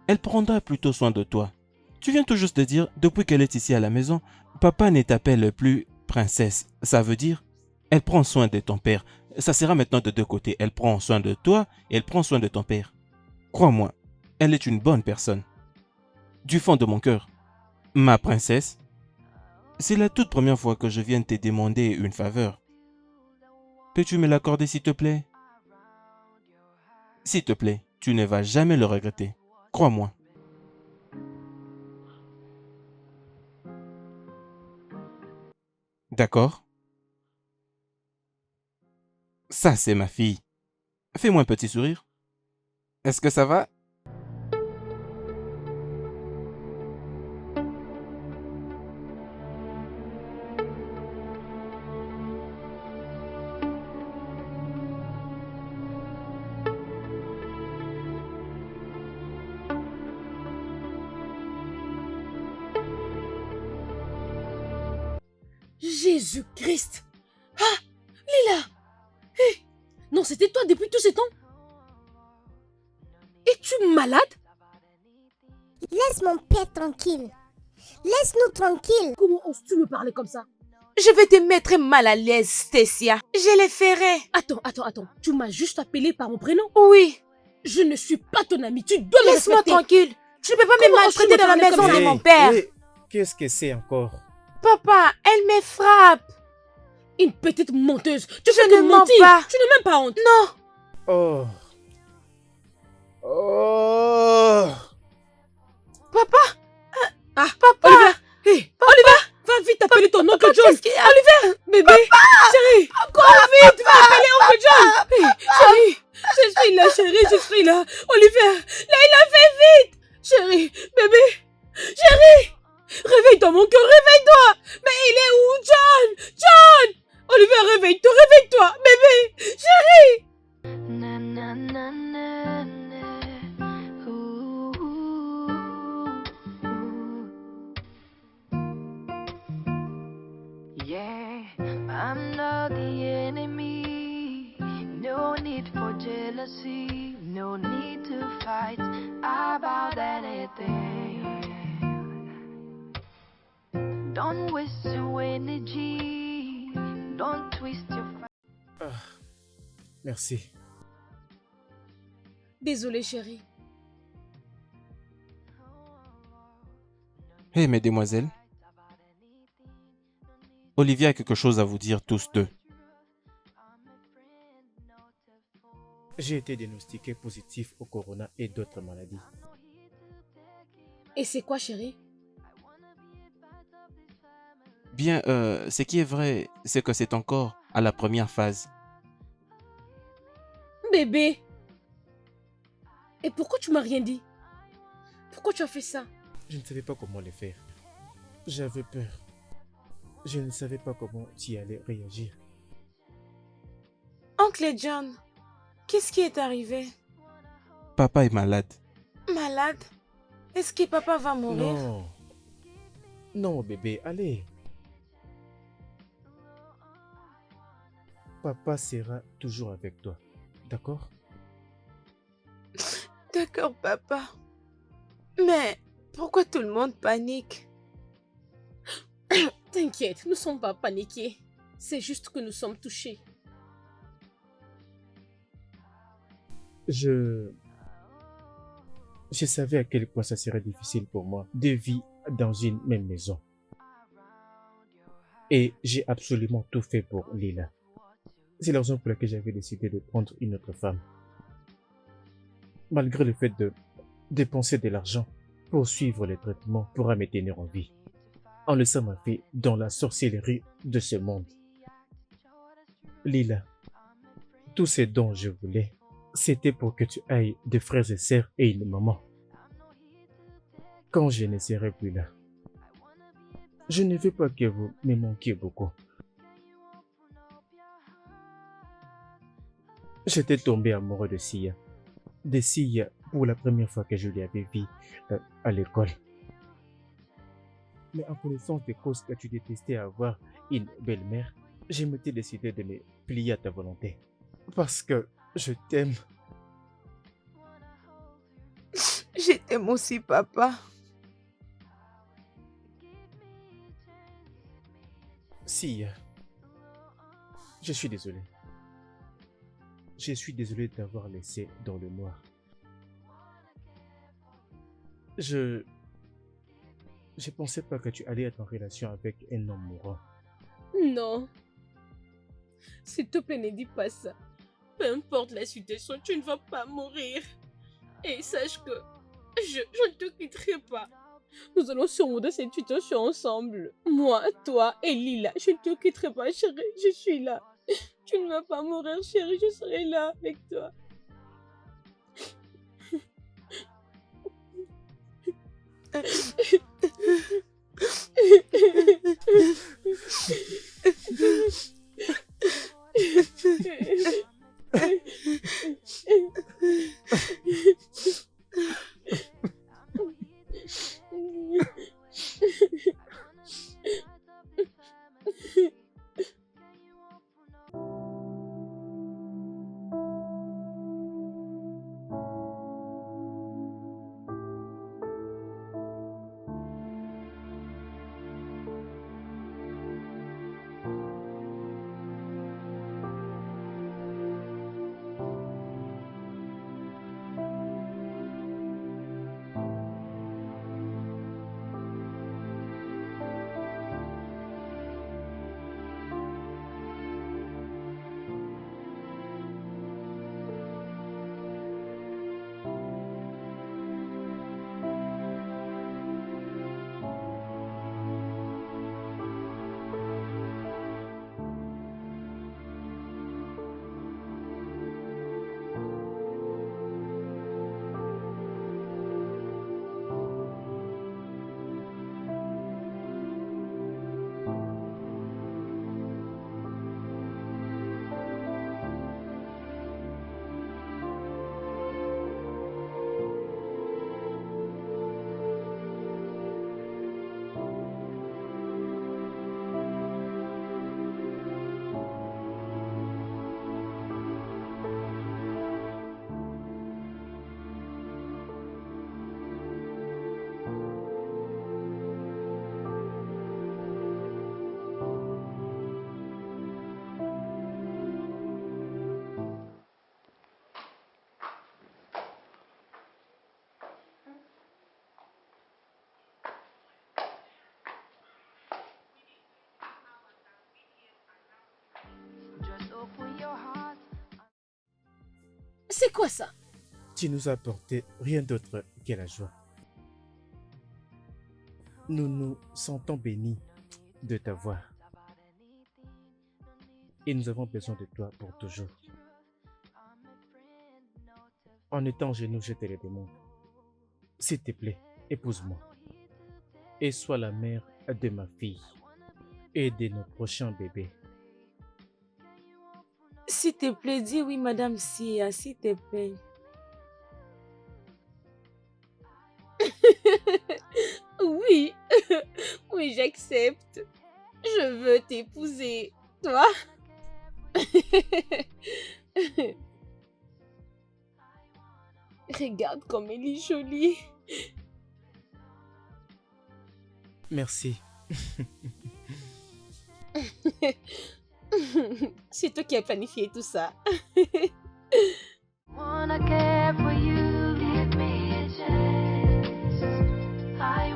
D: elle prendra plutôt soin de toi. Tu viens tout juste de dire, depuis qu'elle est ici à la maison, papa ne t'appelle plus princesse. Ça veut dire, elle prend soin de ton père. Ça sera maintenant de deux côtés. Elle prend soin de toi et elle prend soin de ton père. Crois-moi, elle est une bonne personne. Du fond de mon cœur, ma princesse, c'est la toute première fois que je viens te demander une faveur. Peux-tu me l'accorder s'il te plaît? S'il te plaît, tu ne vas jamais le regretter. Crois-moi. D'accord? Ça, c'est ma fille. Fais-moi un petit sourire. Est-ce que ça va?
F: Jésus-Christ! Ah! Lila! Hé! Non, c'était toi depuis tout ce temps? Es-tu malade?
C: Laisse mon père tranquille. Laisse-nous tranquille.
F: Comment oses-tu me parler comme ça?
A: Je vais te mettre mal à l'aise, Stécia. Je le ferai.
F: Attends. Tu m'as juste appelé par mon prénom?
A: Oui.
F: Je ne suis pas ton ami. Tu dois me
A: Laisse-moi
F: respecter.
A: tranquille. Tu ne peux pas
F: Comment
A: me
F: oses-tu
A: maltraiter
F: me
A: dans la
F: parler
A: maison
F: comme
A: de
F: ça?
A: mon père.
B: Qu'est-ce que c'est encore?
A: Papa, elle me frappe.
F: Une petite menteuse. Tu
A: Je
F: fais que
A: ne mens
F: mentir.
A: pas.
F: Tu n'as même pas honte.
A: Non.
B: Oh. Oh.
A: Papa.
F: Ah,
A: Papa.
F: Oliver. Hé, Oliver, va vite appeler ton oncle John.
A: Qu'est-ce qu'il y a?
F: Oliver, bébé. Chérie, cours vite, va appeler oncle John. Hé, chérie, je suis là, chérie, je suis là. Oliver, Leïla, fais vite. Chérie, bébé, chérie. Réveille-toi, mon cœur, réveille-toi. Mais il est où, John? John. Oliver, réveille-toi, bébé. Chérie.
G: Na na na na na. Ooh, yeah, I'm not the enemy. No need for jealousy. No need to fight about anything. Don't waste your energy. Don't twist your.
B: Merci.
F: Désolée, chérie.
D: Hé, mesdemoiselles, Olivier a quelque chose à vous dire tous deux.
B: J'ai été diagnostiqué positif au corona et d'autres maladies.
F: Et c'est quoi, chérie?
D: Bien, ce qui est vrai, c'est que c'est encore à la première phase.
F: Bébé! Et pourquoi tu m'as rien dit? Pourquoi tu as fait ça?
B: Je ne savais pas comment le faire. J'avais peur. Je ne savais pas comment tu allais réagir.
A: Oncle John, qu'est-ce qui est arrivé?
D: Papa est malade.
A: Malade? Est-ce que papa va mourir?
B: Non. Non, bébé, allez. Papa sera toujours avec toi. D'accord?
A: D'accord, papa. Mais pourquoi tout le monde panique?
F: T'inquiète, nous ne sommes pas paniqués. C'est juste que nous sommes touchés.
B: Je savais à quel point ça serait difficile pour moi de vivre dans une même maison. Et j'ai absolument tout fait pour Lila. C'est la raison pour laquelle j'avais décidé de prendre une autre femme. Malgré le fait de dépenser de l'argent pour suivre les traitements pour me tenir en vie, en laissant ma fille dans la sorcellerie de ce monde. Lila, tout ce dont je voulais, c'était pour que tu ailles des frères et sœurs et une maman. Quand je ne serai plus là, je ne veux pas que vous me manquiez beaucoup. J'étais tombé amoureux de Sia. De Sia pour la première fois que je l'avais vue à l'école. Mais en connaissance des causes que tu détestais avoir une belle-mère, je m'étais décidé de me plier à ta volonté. Parce que je t'aime.
A: Je t'aime aussi, papa.
B: Sia, je suis désolé. Je suis désolé d'avoir laissé dans le noir. Je pensais pas que tu allais être en relation avec un homme mourant.
F: Non. S'il te plaît, ne dis pas ça. Peu importe la situation, tu ne vas pas mourir. Et sache que je ne te quitterai pas. Nous allons surmonter cette situation ensemble. Moi, toi et Lila. Je ne te quitterai pas, chérie. Je suis là. Tu ne vas pas mourir, chérie. Je serai là avec toi. C'est quoi ça?
B: Tu nous as apporté rien d'autre que la joie. Nous nous sentons bénis de t'avoir. Et nous avons besoin de toi pour toujours. En étant genoux, je te le demande. S'il te plaît, épouse-moi. Et sois la mère de ma fille et de nos prochains bébés.
A: S'il te plaît, dis oui, Madame Sia, s'il te plaît.
F: Oui, oui, j'accepte. Je veux t'épouser. Toi? Regarde comme elle est jolie.
B: Merci.
F: C'est toi qui as planifié tout ça.
G: Wanna care for you, give me a chance. I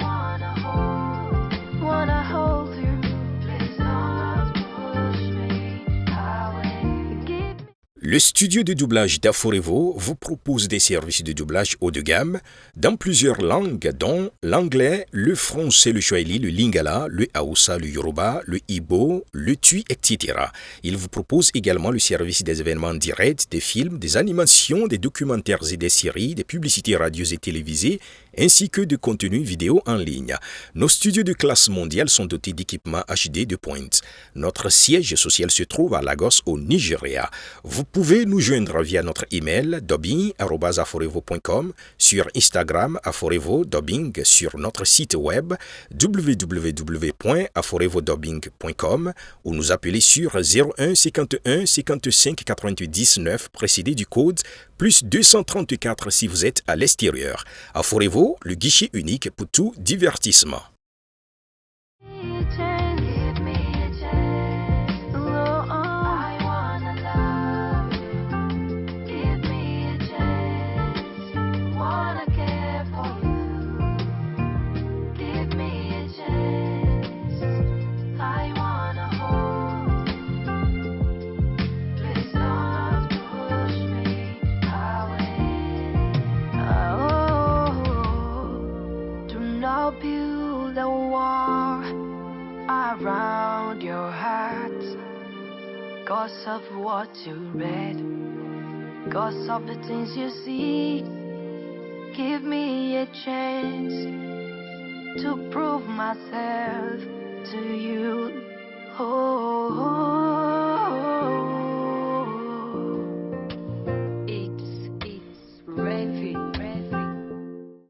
G: wanna hold you. Please don't push me away. Give me
H: Le studio de doublage d'Aforevo vous propose des services de doublage haut de gamme dans plusieurs langues, dont l'anglais, le français, le swahili, le lingala, le hausa, le yoruba, le ibo, le tui, etc. Il vous propose également le service des événements directs, des films, des animations, des documentaires et des séries, des publicités radios et télévisées, ainsi que de contenus vidéo en ligne. Nos studios de classe mondiale sont dotés d'équipements HD de pointe. Notre siège social se trouve à Lagos, au Nigeria. Vous pouvez nous joindre via notre email dubbing@aforevo.com, sur Instagram Aforevo Dubbing, sur notre site web www.aforevodubbing.com ou nous appeler sur 01 51 55 88 19 précédé du code plus 234 si vous êtes à l'extérieur. Aforevo, le guichet unique pour tout divertissement.
G: a chance. Give me a chance. Oh, I wanna love. Give me a chance. Wanna care for you. Give me a chance. I wanna hold. Please don't push me away. Oh, do not build a wall around your heart, cause of what you read, cause of the things you see. Give me a chance to prove myself.